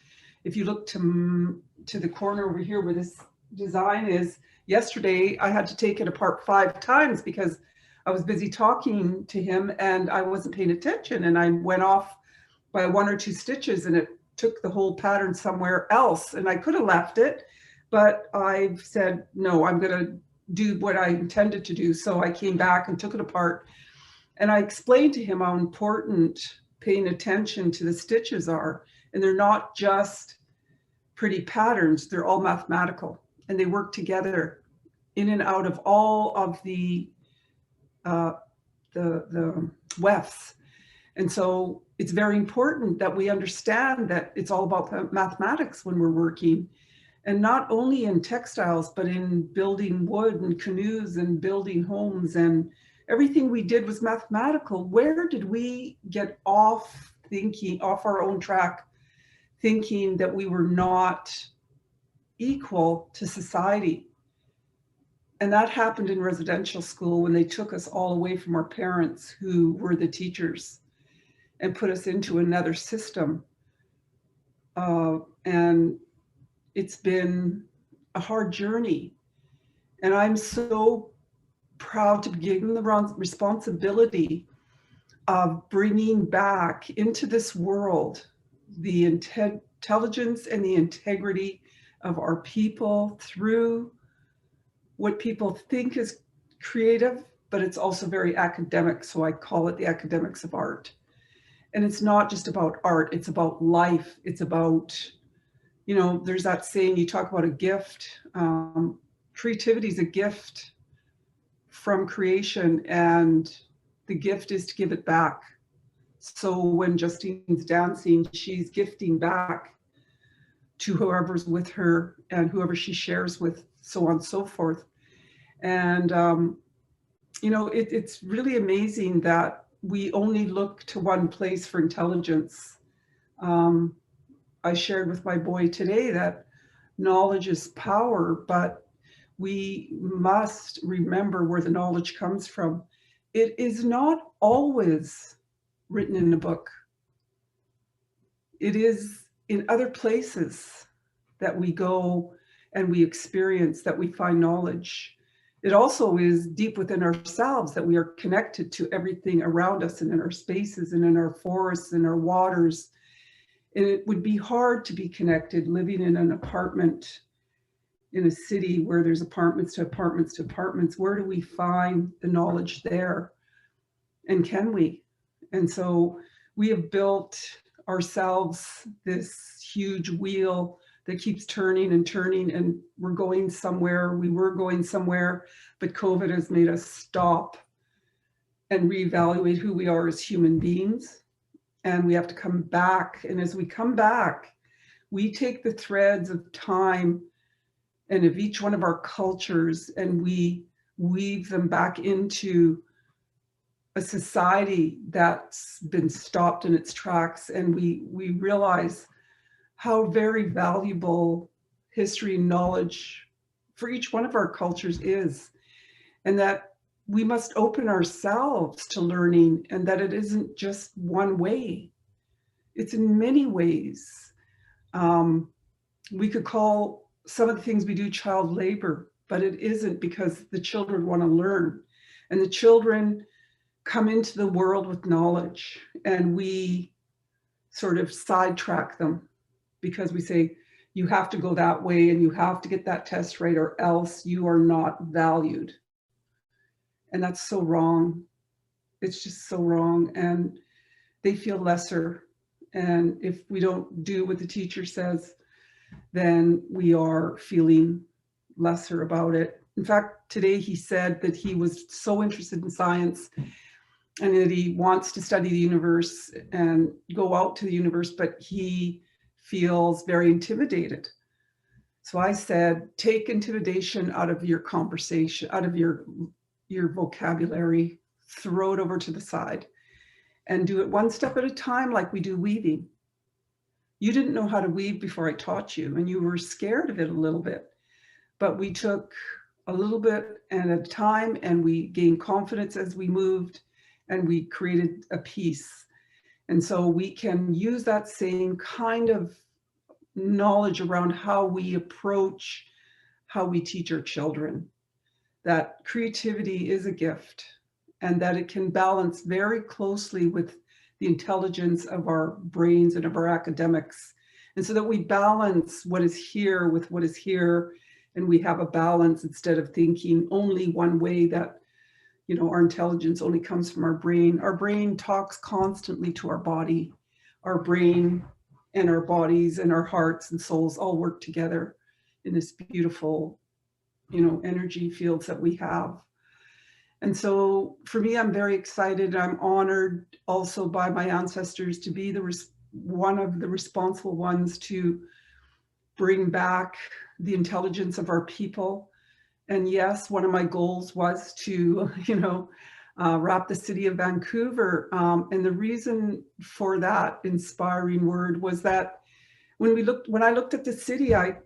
if you look to the corner over here where this design is, yesterday I had to take it apart 5 times because I was busy talking to him and I wasn't paying attention. And I went off by 1 or 2 stitches and it took the whole pattern somewhere else. And I could have left it, but I've said, no, I'm going to do what I intended to do. So I came back and took it apart. And I explained to him how important paying attention to the stitches are. And they're not just pretty patterns, they're all mathematical. And they work together in and out of all of the wefts. And so it's very important that we understand that it's all about mathematics when we're working. And not only in textiles, but in building wood and canoes and building homes, and everything we did was mathematical. Where did we get off our own track, thinking that we were not equal to society? And that happened in residential school when they took us all away from our parents, who were the teachers, and put us into another system. And it's been a hard journey. And I'm so proud to be given the responsibility of bringing back into this world the intelligence and the integrity of our people through what people think is creative, but it's also very academic. So I call it the academics of art. And it's not just about art, it's about life. It's about, you know, there's that saying, you talk about a gift. Creativity is a gift from creation, and the gift is to give it back. So when Justine's dancing, she's gifting back to whoever's with her and whoever she shares with, so on and so forth. And, you know, it's really amazing that we only look to one place for intelligence. I shared with my boy today that knowledge is power, but we must remember where the knowledge comes from. It is not always written in a book. It is in other places that we go and we experience, that we find knowledge. It also is deep within ourselves, that we are connected to everything around us and in our spaces and in our forests and our waters. And it would be hard to be connected living in an apartment in a city where there's apartments to apartments to apartments. Where do we find the knowledge there? And can we? And so we have built ourselves this huge wheel that keeps turning and turning, and we're going somewhere. We were going somewhere, but COVID has made us stop and reevaluate who we are as human beings. And we have to come back. And as we come back, we take the threads of time and of each one of our cultures, and we weave them back into a society that's been stopped in its tracks. And we realize how very valuable history and knowledge for each one of our cultures is, and that we must open ourselves to learning, and that it isn't just one way. It's in many ways. We could call some of the things we do child labor, but it isn't, because the children want to learn, and the children come into the world with knowledge, and we sort of sidetrack them because we say, you have to go that way and you have to get that test right, or else you are not valued. And that's so wrong. It's just so wrong. And they feel lesser. And if we don't do what the teacher says, then we are feeling lesser about it. In fact, today he said that he was so interested in science and that he wants to study the universe and go out to the universe, but he feels very intimidated. So I said, take intimidation out of your conversation, out of your vocabulary, throw it over to the side and do it one step at a time, like we do weaving. You didn't know how to weave before I taught you, and you were scared of it a little bit, but we took a little bit at a time, and we gained confidence as we moved, and we created a piece. And so we can use that same kind of knowledge around how we approach, how we teach our children, that creativity is a gift, and that it can balance very closely with the intelligence of our brains and of our academics. And so that we balance what is here with what is here, and we have a balance instead of thinking only one way, that, you know, our intelligence only comes from our brain. Our brain talks constantly to our body. Our brain and our bodies and our hearts and souls all work together in this beautiful, you know, energy fields that we have. And so for me, I'm very excited. I'm honored also by my ancestors to be one of the responsible ones to bring back the intelligence of our people. And yes, one of my goals was to, you know, wrap the city of Vancouver. And the reason for that inspiring word was that when I looked at the city, I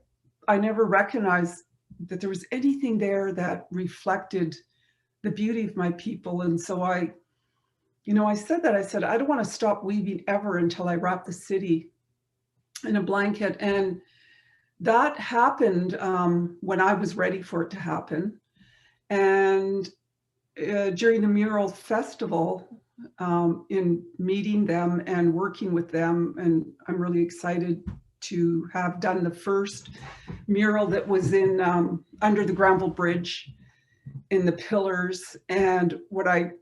never recognized that there was anything there that reflected the beauty of my people. And so I said, I don't want to stop weaving ever until I wrap the city in a blanket. And that happened when I was ready for it to happen. And during the mural festival, in meeting them and working with them, and I'm really excited to have done the first mural that was in under the Granville Bridge in the pillars. And what I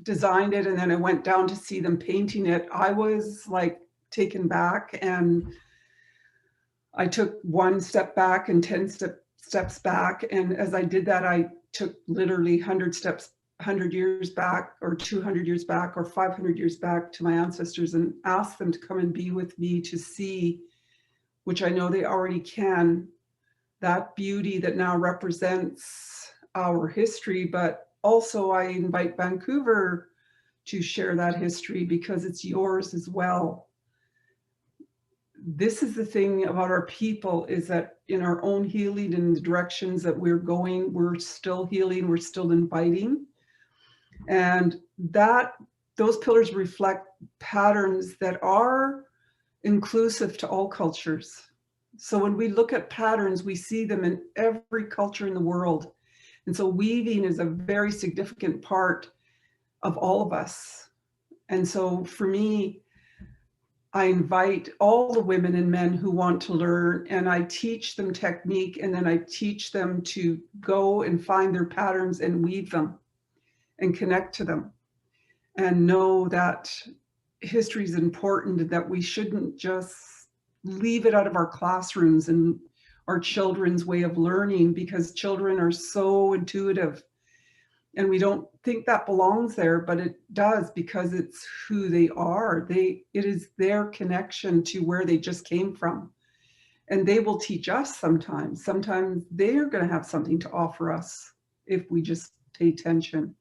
designed it and then I went down to see them painting it, I was like taken back, and I took one step back and 10 steps back. And as I did that, I took literally 100 steps, 100 years back, or 200 years back, or 500 years back to my ancestors, and asked them to come and be with me to see, which I know they already can, that beauty that now represents our history. But also I invite Vancouver to share that history because it's yours as well. This is the thing about our people, is that in our own healing and the directions that we're going, we're still healing, we're still inviting. And that those pillars reflect patterns that are inclusive to all cultures. So when we look at patterns, we see them in every culture in the world. And so weaving is a very significant part of all of us. And so for me, I invite all the women and men who want to learn, and I teach them technique, and then I teach them to go and find their patterns and weave them and connect to them, and know that history is important, and that we shouldn't just leave it out of our classrooms and our children's way of learning, because children are so intuitive. And we don't think that belongs there, but it does, because it's who they are. It is their connection to where they just came from. And they will teach us sometimes. Sometimes they're going to have something to offer us if we just pay attention.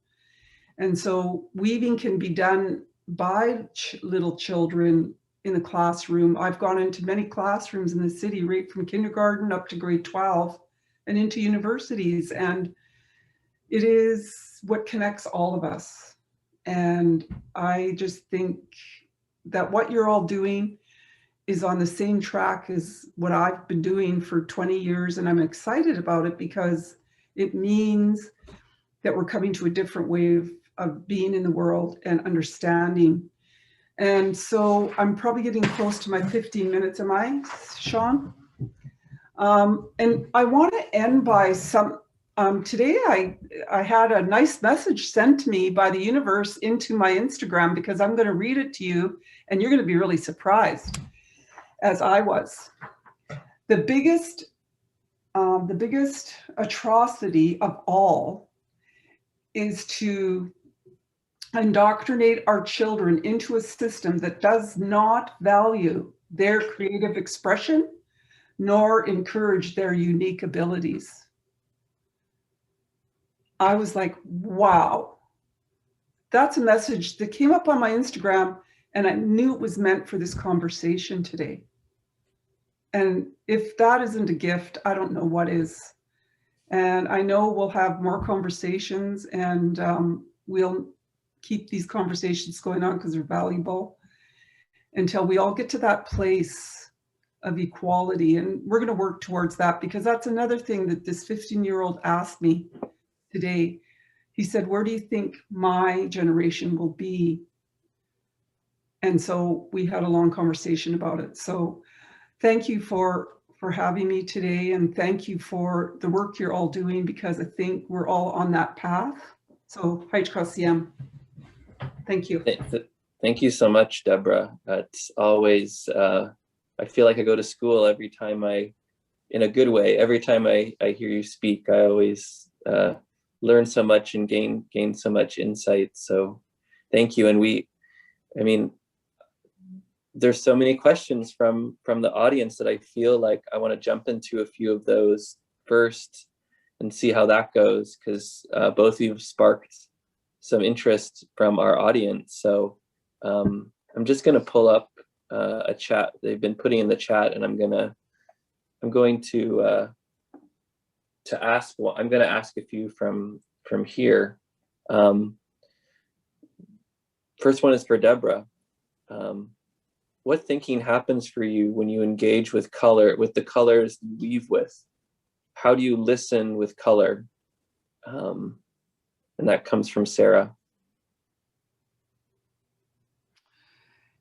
And so weaving can be done by little children in the classroom. I've gone into many classrooms in the city, right from kindergarten up to grade 12 and into universities. And it is what connects all of us. And I just think that what you're all doing is on the same track as what I've been doing for 20 years. And I'm excited about it because it means that we're coming to a different way of being in the world and understanding. And so I'm probably getting close to my 15 minutes. Am I, Shaun? And I want to end by today I had a nice message sent to me by the universe into my Instagram, because I'm going to read it to you and you're going to be really surprised, as I was. The biggest atrocity of all is to indoctrinate our children into a system that does not value their creative expression nor encourage their unique abilities. I was like, wow, that's a message that came up on my Instagram, and I knew it was meant for this conversation today. And if that isn't a gift, I don't know what is. And I know we'll have more conversations, and we'll keep these conversations going on because they're valuable until we all get to that place of equality. And we're going to work towards that, because that's another thing that this 15-year-old asked me today. He said, where do you think my generation will be? And so we had a long conversation about it. So thank you for having me today, and thank you for the work you're all doing, because I think we're all on that path. So thank you. Thank you so much, Debra. It's always, I feel like I go to school every time in a good way, every time I hear you speak. I always learn so much and gain so much insight. So thank you. And there's so many questions from the audience that I feel like I want to jump into a few of those first and see how that goes, because both of you have sparked some interest from our audience. So I'm just going to pull up a chat they've been putting in the chat, and I'm going to ask. Well, I'm going to ask a few from here. First one is for Debra. What thinking happens for you when you engage with color, with the colors you weave with? How do you listen with color? And that comes from Sarah.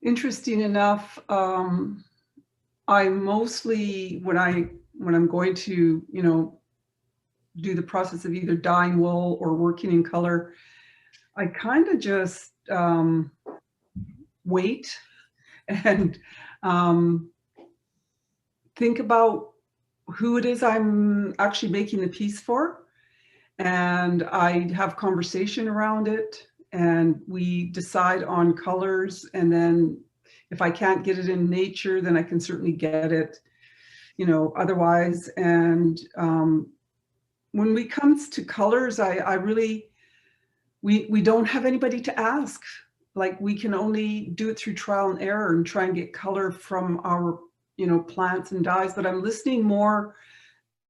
Interesting enough, I mostly, when I'm going to, do the process of either dyeing wool or working in color, I kind of just wait and think about who it is I'm actually making the piece for. And I have conversation around it, and we decide on colors. And then if I can't get it in nature, then I can certainly get it, you know, otherwise. And when it comes to colors, I really, we don't have anybody to ask. Like, we can only do it through trial and error and try and get color from our, you know, plants and dyes. But I'm listening more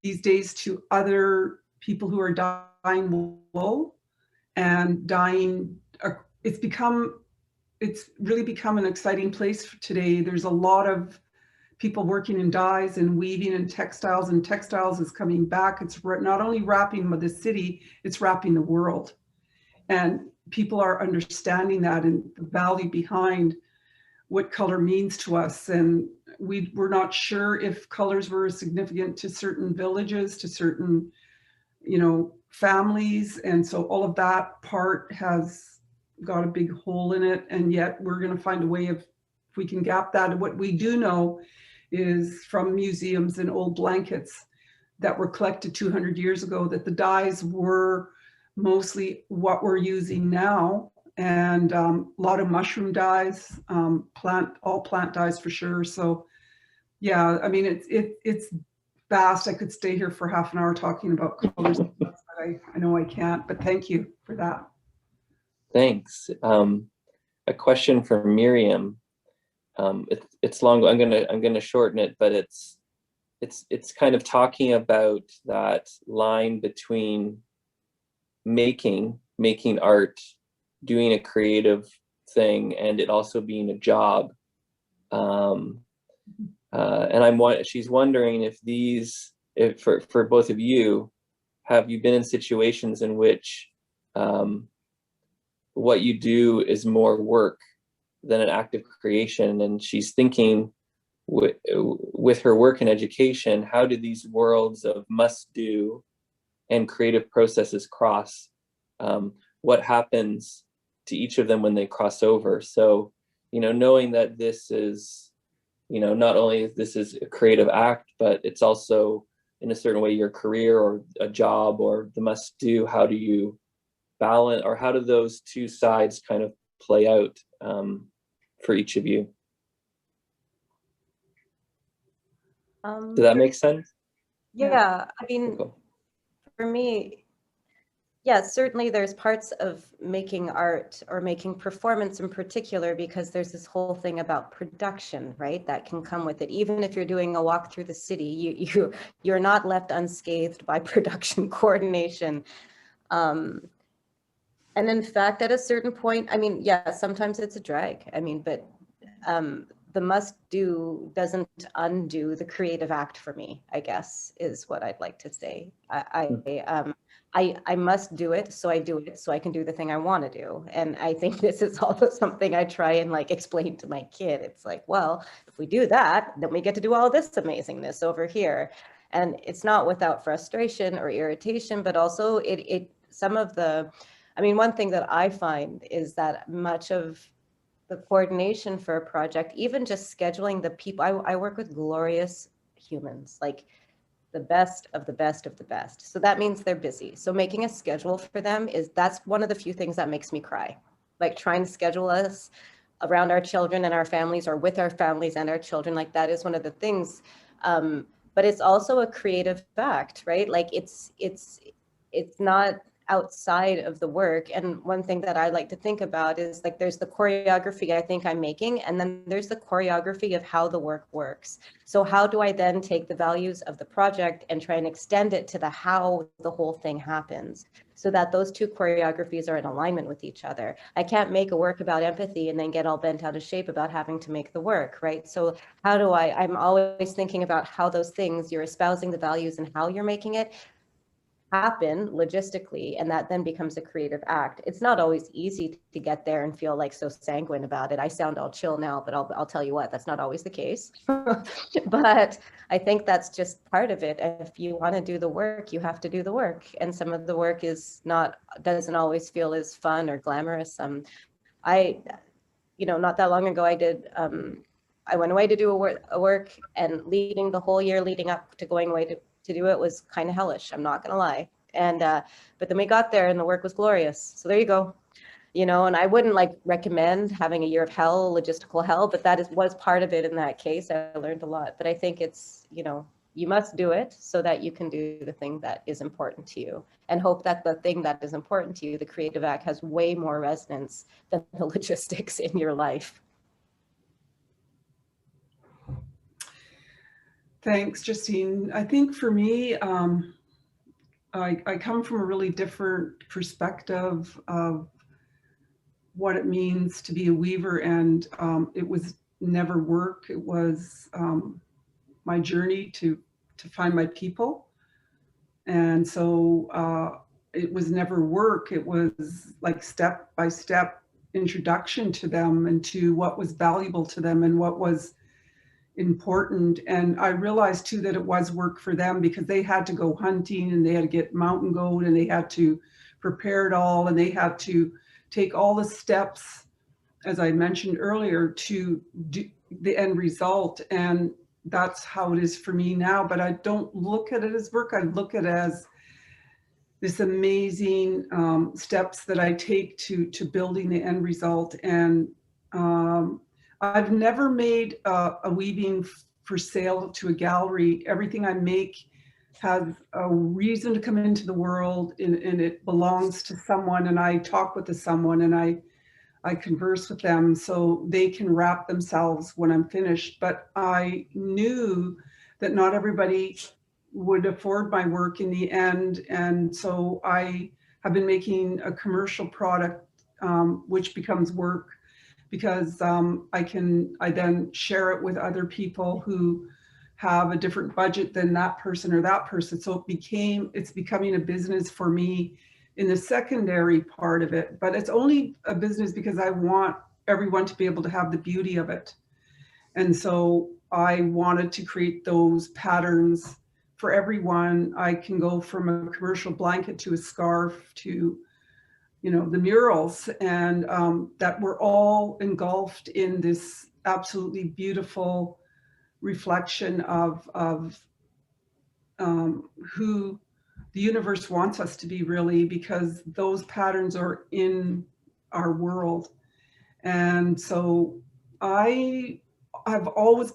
these days to other people who are dying wool and dying. It's really become an exciting place today. There's a lot of people working in dyes and weaving and textiles is coming back. It's not only wrapping the city, it's wrapping the world. And people are understanding that and the value behind what color means to us. And we're not sure if colors were significant to certain villages, to certain, you know, families. And so all of that part has got a big hole in it. And yet we're going to find a way of, if we can gap that. And what we do know is from museums and old blankets that were collected 200 years ago, that the dyes were mostly what we're using now. And a lot of mushroom dyes, all plant dyes for sure. So yeah, I mean, it's vast. I could stay here for half an hour talking about colors, but I know I can't, but thank you for that. Thanks. A question for Miriam. It's long. I'm gonna shorten it, but it's kind of talking about that line between making art, doing a creative thing, and it also being a job. And she's wondering if for both of you, have you been in situations in which what you do is more work than an act of creation? And she's thinking with her work in education, how do these worlds of must do and creative processes cross? What happens to each of them when they cross over? So, you know, knowing that this is, you know, not only this is a creative act, but it's also in a certain way your career or a job or the must do. How do you balance, or how do those two sides kind of play out for each of you? Does that make sense? Yeah, I mean, Cool. For me, yeah, certainly there's parts of making art or making performance in particular, because there's this whole thing about production, right? That can come with it. Even if you're doing a walk through the city, you're not left unscathed by production coordination. And in fact, at a certain point, I mean, yeah, sometimes it's a drag. I mean, but the must do doesn't undo the creative act for me, I guess, is what I'd like to say. I must do it, so I do it so I can do the thing I want to do. And I think this is also something I try and like explain to my kid. It's like, well, if we do that, then we get to do all this amazingness over here. And it's not without frustration or irritation, but also some of the, I mean, one thing that I find is that much of the coordination for a project, even just scheduling the people, I work with glorious humans, like the best of the best of the best. So that means they're busy. So making a schedule for them that's one of the few things that makes me cry. Like trying to schedule us around our children and our families, or with our families and our children, like that is one of the things. But it's also a creative act, right? Like it's not outside of the work. And one thing that I like to think about is like there's the choreography I think I'm making, and then there's the choreography of how the work works. So how do I then take the values of the project and try and extend it to the how the whole thing happens, so that those two choreographies are in alignment with each other? I can't make a work about empathy and then get all bent out of shape about having to make the work, right? So how do I'm always thinking about how those things, you're espousing the values and how you're making it. happen logistically, and that then becomes a creative act. It's not always easy to get there and feel like so sanguine about it. I sound all chill now, but I'll tell you what, that's not always the case. But I think that's just part of it. If you want to do the work, you have to do the work, and some of the work doesn't always feel as fun or glamorous. Not that long ago, I went away to do a work, and leading the whole year leading up to going away to do it was kind of hellish. I'm not gonna lie. And but then we got there and the work was glorious. So there you go. And I wouldn't recommend having a year of hell, logistical hell, but was part of it in that case. I learned a lot. But I think it's, you must do it so that you can do the thing that is important to you, and hope that the thing that is important to you, the creative act, has way more resonance than the logistics in your life. Thanks, Justine. I think for me, I come from a really different perspective of what it means to be a weaver, and it was never work. It was my journey to find my people, and so it was never work. It was like step-by-step introduction to them and to what was valuable to them and what was important. And I realized too that it was work for them, because they had to go hunting and they had to get mountain goat and they had to prepare it all, and they had to take all the steps, as I mentioned earlier, to do the end result. And that's how it is for me now. But I don't look at it as work. I look at it as this amazing steps that I take to building the end result. And I've never made a weaving for sale to a gallery. Everything I make has a reason to come into the world, and it belongs to someone, and I talk with someone, and I converse with them so they can wrap themselves when I'm finished. But I knew that not everybody would afford my work in the end, and so I have been making a commercial product, which becomes work, because I then share it with other people who have a different budget than that person or that person. So it's becoming a business for me in the secondary part of it. But it's only a business because I want everyone to be able to have the beauty of it. And so I wanted to create those patterns for everyone. I can go from a commercial blanket to a scarf to the murals, and that we're all engulfed in this absolutely beautiful reflection of who the universe wants us to be, really, because those patterns are in our world. And so I've always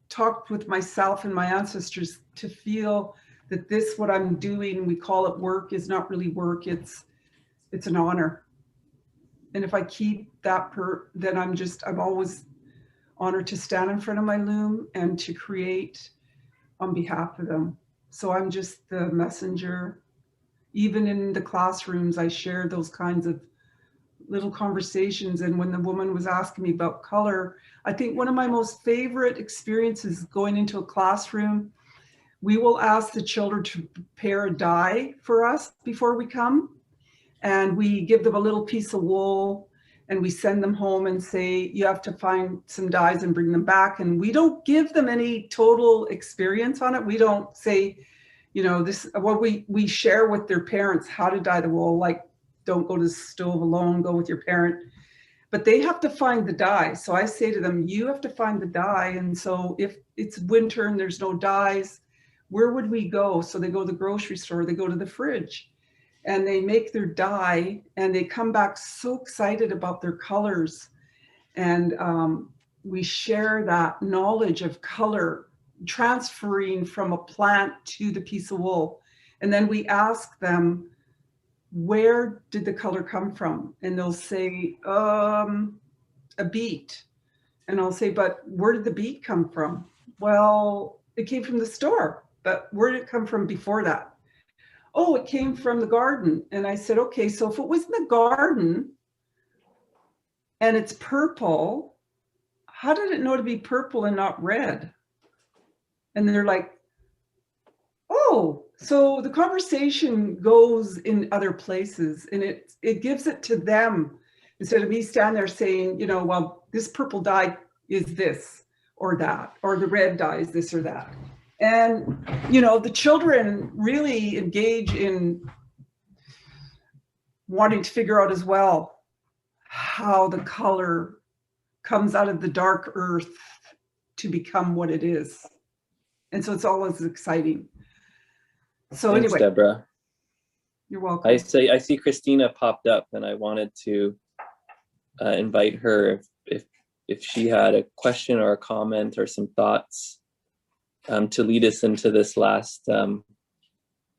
talked with myself and my ancestors to feel that what I'm doing, we call it work, is not really work. It's an honor. And if I keep that then I'm always honored to stand in front of my loom and to create on behalf of them. So I'm just the messenger. Even in the classrooms, I share those kinds of little conversations. And when the woman was asking me about color, I think one of my most favorite experiences going into a classroom, we will ask the children to prepare a dye for us before we come. And we give them a little piece of wool, and we send them home and say, you have to find some dyes and bring them back. And we don't give them any total experience on it. We don't say, this, what we share with their parents, how to dye the wool, like don't go to the stove alone, go with your parent. But they have to find the dye. So I say to them, you have to find the dye. And so if it's winter and there's no dyes, where would we go? So they go to the grocery store, they go to the fridge, and they make their dye, and they come back so excited about their colors. And we share that knowledge of color transferring from a plant to the piece of wool. And then we ask them, where did the color come from? And they'll say, a beet. And I'll say, but where did the beet come from? Well, it came from the store, but where did it come from before that? Oh, it came from the garden. And I said, okay, so if it was in the garden and it's purple, how did it know to be purple and not red? And they're like, oh, so the conversation goes in other places, and it gives it to them instead of me standing there saying, you know, well, this purple dye is this or that, or the red dye is this or that. And, you know, the children really engage in wanting to figure out as well how the color comes out of the dark earth to become what it is. And so it's always exciting. So Thanks, anyway, Debra. You're welcome. I see Christina popped up, and I wanted to invite her if she had a question or a comment or some thoughts to lead us into this last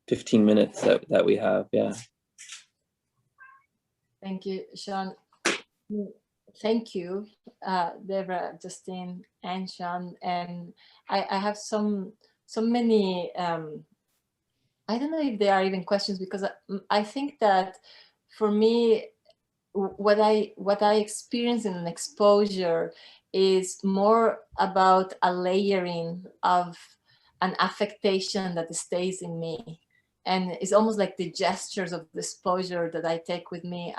15 minutes that we have. Yeah. Thank you, Shaun. Thank you, Debra, Justine, and Shaun. And I have so many, I don't know if there are even questions, because I think that for me, what I experience in an exposure is more about a layering of an affectation that stays in me. And it's almost like the gestures of the exposure that I take with me.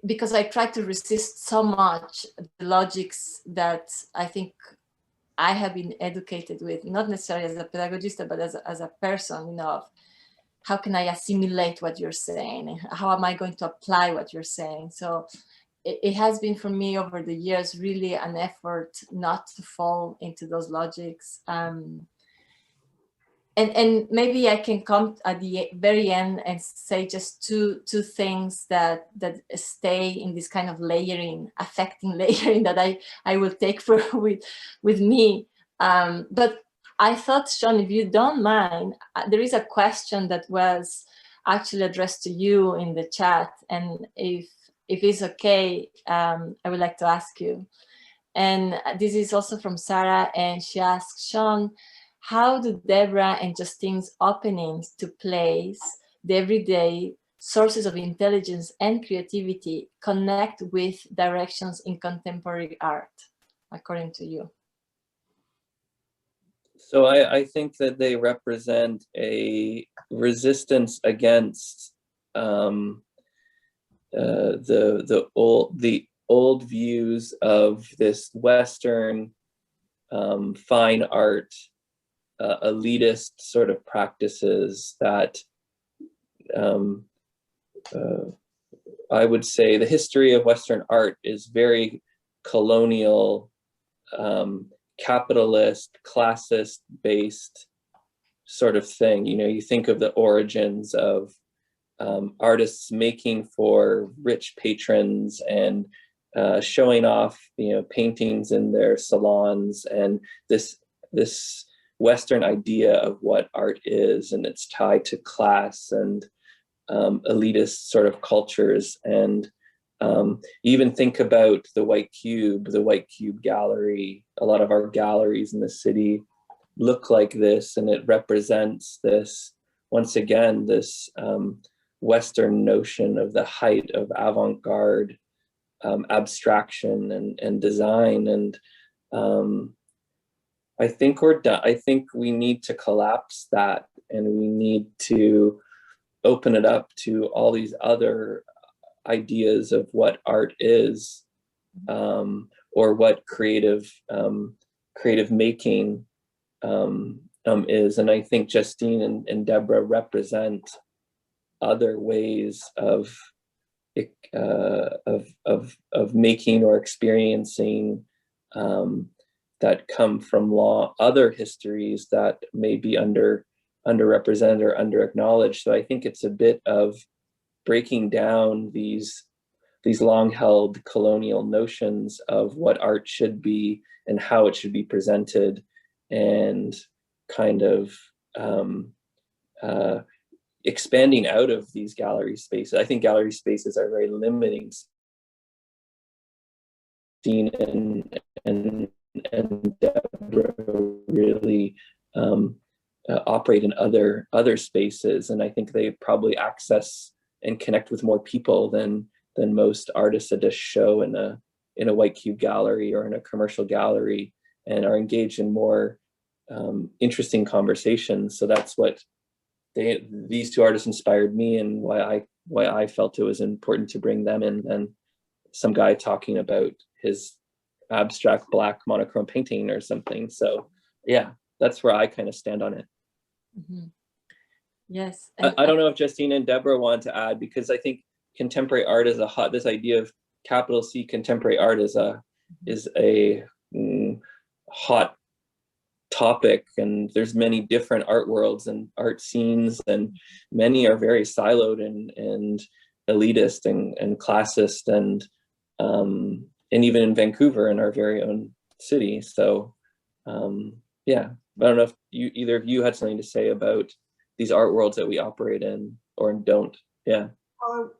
Because I try to resist so much the logics that I think I have been educated with, not necessarily as a pedagogist, but as a person, you know, of how can I assimilate what you're saying? How am I going to apply what you're saying? So it has been for me over the years really an effort not to fall into those logics. And maybe I can come at the very end and say just two things that stay in this kind of layering, affecting layering that I will take for with me. But I thought, Shaun, if you don't mind, there is a question that was actually addressed to you in the chat, and if it's okay, I would like to ask you. And this is also from Sarah, and she asks, Shaun, how do Debra and Justine's openings to plays, the everyday sources of intelligence and creativity, connect with directions in contemporary art, according to you? So I think that they represent a resistance against the old views of this Western fine art, elitist sort of practices that I would say the history of Western art is very colonial, capitalist, classist based sort of thing. You know, you think of the origins of artists making for rich patrons and showing off, you know, paintings in their salons, and this Western idea of what art is, and it's tied to class and elitist sort of cultures. And even think about the White Cube gallery. A lot of our galleries in the city look like this, and it represents this, once again, this Western notion of the height of avant-garde abstraction and design. And I think we're done. I think we need to collapse that, and we need to open it up to all these other ideas of what art is, or what creative making is. And I think Justine and Debra represent other ways of making or experiencing that come from other histories that may be underrepresented or underacknowledged. So I think it's a bit of breaking down these long-held colonial notions of what art should be and how it should be presented, and kind of expanding out of these gallery spaces. I think gallery spaces are very limiting. Dean and Debra really operate in other spaces, and I think they probably access and connect with more people than most artists that just show in a White Cube gallery or in a commercial gallery, and are engaged in more interesting conversations. So that's what these two artists inspired me, and why I felt it was important to bring them in, and some guy talking about his abstract black monochrome painting or something. So yeah, that's where I kind of stand on it. Mm-hmm. Yes. I don't know if Justine and Debra want to add, because I think contemporary art is this idea of capital C contemporary art is a hot topic, and there's many different art worlds and art scenes, and many are very siloed and elitist and classist, and even in Vancouver, in our very own city. So yeah, I don't know if either of you had something to say about these art worlds that we operate in or don't. Yeah.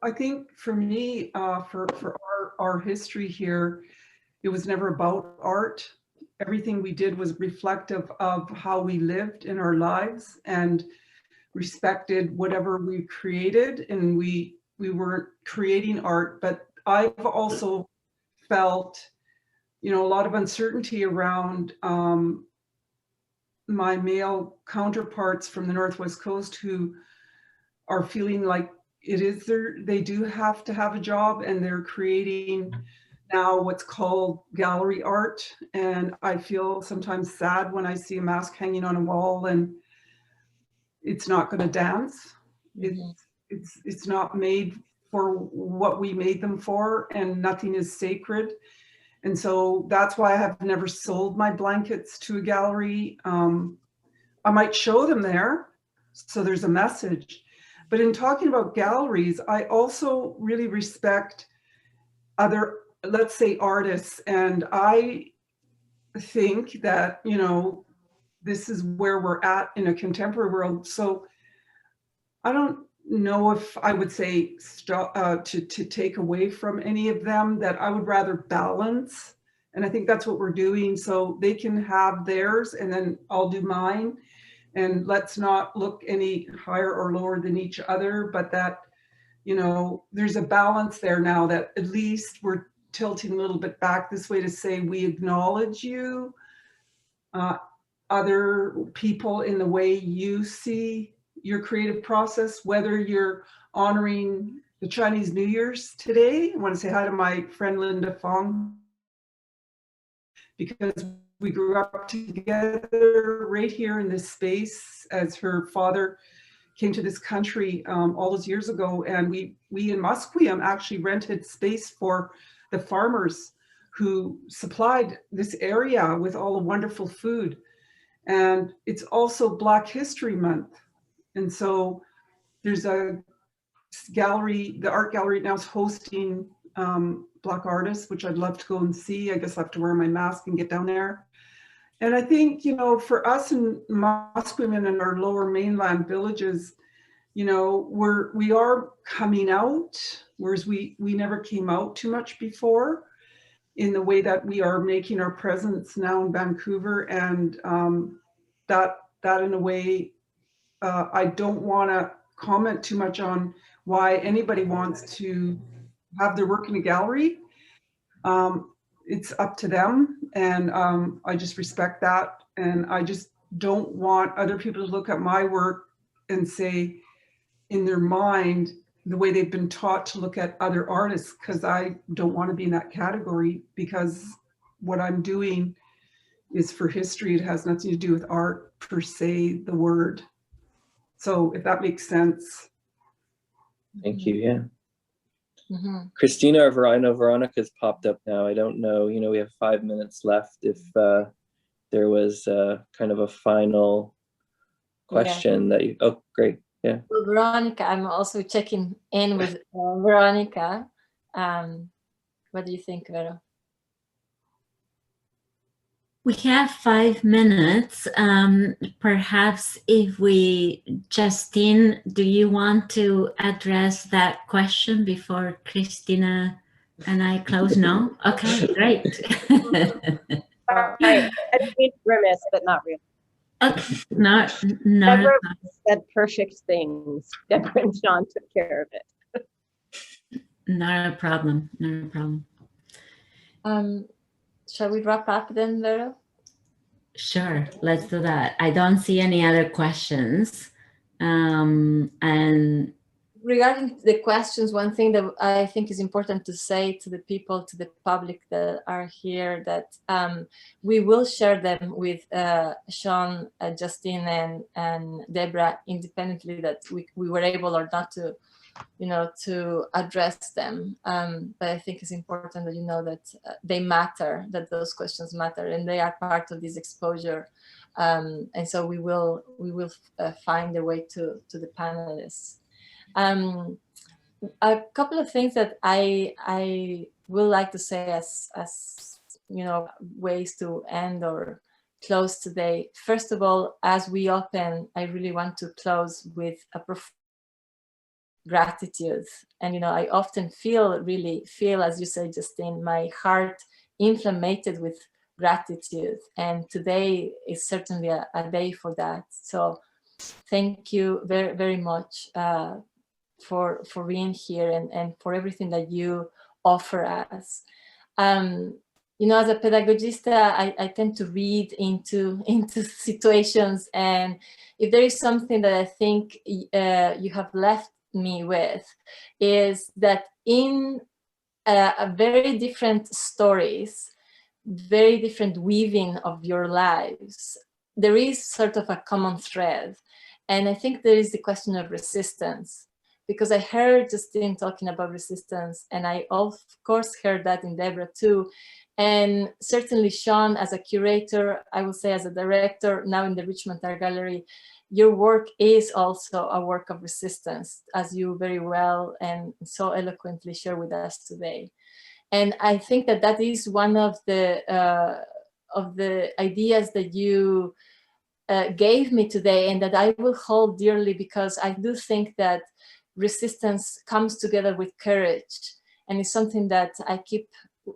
I think for me, for our history here, it was never about art. Everything we did was reflective of how we lived in our lives and respected whatever we created, and we weren't creating art. But I've also felt, a lot of uncertainty around my male counterparts from the Northwest Coast who are feeling like they do have to have a job, and they're creating now what's called gallery art. And I feel sometimes sad when I see a mask hanging on a wall and it's not going to dance. Mm-hmm. It's not made for what we made them for, and nothing is sacred. And so that's why I have never sold my blankets to a gallery. I might show them there, so there's a message. But in talking about galleries, I also really respect other, let's say, artists. And I think that, this is where we're at in a contemporary world. So I don't know if I would say to take away from any of them, that I would rather balance. And I think that's what we're doing. So they can have theirs and then I'll do mine. And let's not look any higher or lower than each other, but that, there's a balance there now, that at least we're tilting a little bit back this way to say we acknowledge you, other people, in the way you see your creative process, whether you're honoring the Chinese New Year's today. I want to say hi to my friend Linda Fong, because we grew up together right here in this space, as her father came to this country all those years ago. And we in Musqueam actually rented space for the farmers who supplied this area with all the wonderful food. And it's also Black History Month. And so there's a gallery, the art gallery now is hosting Black artists, which I'd love to go and see. I guess I have to wear my mask and get down there. And I think, for us in Musqueam and in our lower mainland villages, we are coming out, whereas we never came out too much before, in the way that we are making our presence now in Vancouver. And that in a way, I don't want to comment too much on why anybody wants to have their work in a gallery. It's up to them, and I just respect that. And I just don't want other people to look at my work and say, in their mind, the way they've been taught to look at other artists, because I don't want to be in that category, because what I'm doing is for history. It has nothing to do with art per se, the word. So if that makes sense. Thank you. Yeah. Mm-hmm. Christina or Veronica's popped up now. I don't know. We have 5 minutes left. If there was kind of a final question that you. Oh, great. Yeah. Well, Veronica, I'm also checking in with Veronica. What do you think, Vero? We have 5 minutes. Perhaps Justine, do you want to address that question before Christina and I close? No? Okay, great. I made grimace, but not really. Okay, not Debra said perfect things. Debra and Shaun took care of it. Not a problem. Not a problem. Shall we wrap up then, Vero? Sure, let's do that. I don't see any other questions. And regarding the questions, one thing that I think is important to say to the people, to the public that are here, that we will share them with Shaun, Justine, and Debra independently, that we were able or not to, to address them. But I think it's important that you know that they matter, that those questions matter, and they are part of this exposure. And so we will find a way to the panelists. A couple of things that I would like to say as ways to end or close today. First of all, as we open, I really want to close with a profound gratitude. And I often really feel, as you say, Justine, my heart inflamed with gratitude. And today is certainly a day for that. So thank you very, very much for being here and for everything that you offer us. As a pedagogista, I tend to read into situations, and if there is something that I think you have left me with, is that in a very different stories, very different weaving of your lives, there is sort of a common thread. And I think there is the question of resistance, because I heard Justine talking about resistance, and I of course heard that in Debra too. And certainly Shaun, as a curator, I will say as a director, now in the Richmond Art Gallery, your work is also a work of resistance, as you very well and so eloquently share with us today. And I think that that is one of the ideas that you gave me today, and that I will hold dearly, because I do think that resistance comes together with courage, and it's something that I keep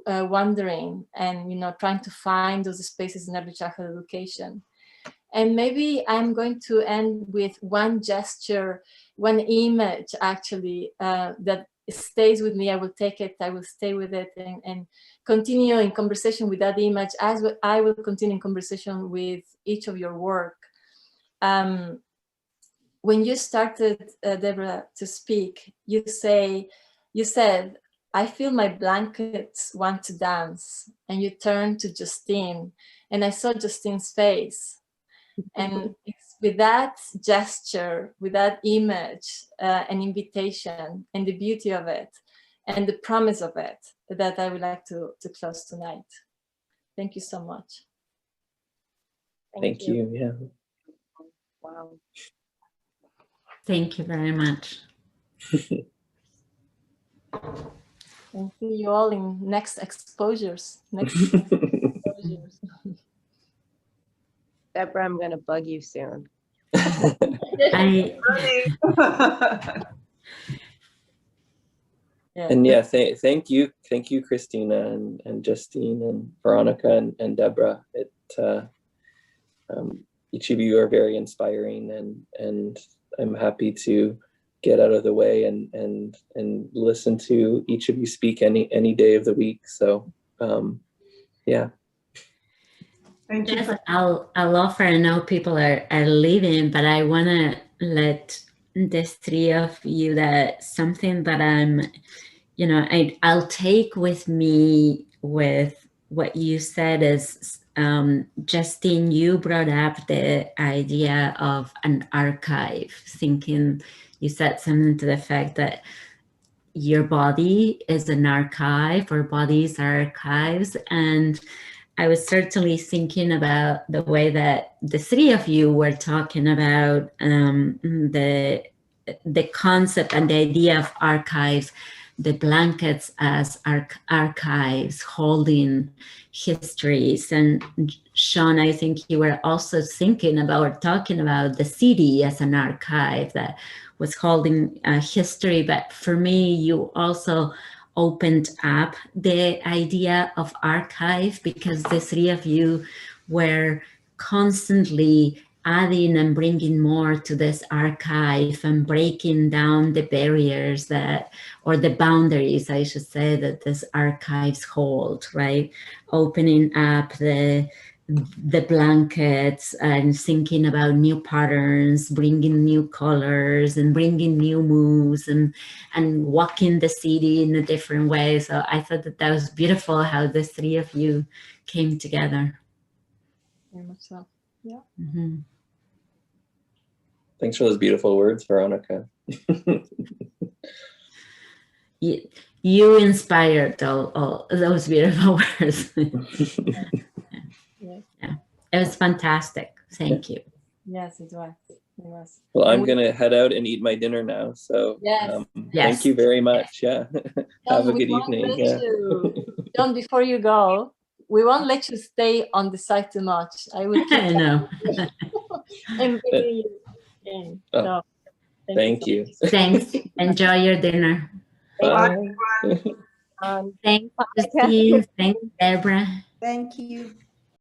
wondering and trying to find those spaces in early childhood education. And maybe I'm going to end with one gesture, one image actually that stays with me. I will take it, I will stay with it, and continue in conversation with that image, as I will continue in conversation with each of your work. When you started, Debra, to speak, you said, "I feel my blankets want to dance," and you turned to Justine, and I saw Justine's face. And it's with that gesture, with that image, an invitation, and the beauty of it, and the promise of it, that I would like to close tonight. Thank you so much. Thank you. Yeah. Wow. thank you very much. And see you all in next exposures. Debra, I'm going to bug you soon. And yeah, thank you, Christina and Justine and Veronica and Debra. Each of you are very inspiring, and I'm happy to get out of the way and listen to each of you speak any day of the week. So yeah. Thank you. Yes, I'll offer. I know people are leaving, but I want to let this three of you, that something that I'll take with me with what you said is, Justine, you brought up the idea of an archive, thinking, you said something to the fact that your body is an archive, or bodies are archives. And I was certainly thinking about the way that the three of you were talking about the concept and the idea of archives, the blankets as archives holding histories. And Shaun, I think you were also thinking about or talking about the city as an archive that was holding history. But for me, you also opened up the idea of archive, because the three of you were constantly adding and bringing more to this archive and breaking down the barriers or the boundaries, I should say, that this archives hold, right? Opening up the the blankets and thinking about new patterns, bringing new colors and bringing new moves and walking the city in a different way. So I thought that was beautiful how the three of you came together. Very much so. Yeah. Mm-hmm. Thanks for those beautiful words, Veronica. You inspired all those beautiful words. Yes. Yeah, it was fantastic. Thank you. Yes, it was. It was. Well, I'm going to head out and eat my dinner now. So Yes. Thank you very much. Yeah. Have a good evening. Yeah. John, before you go, we won't let you stay on the site too much. I will keep I know. and bring you in. Oh, So, thank you. Thanks. Enjoy your dinner. Bye. Thanks, Justine. Thanks, Debra. Thank you.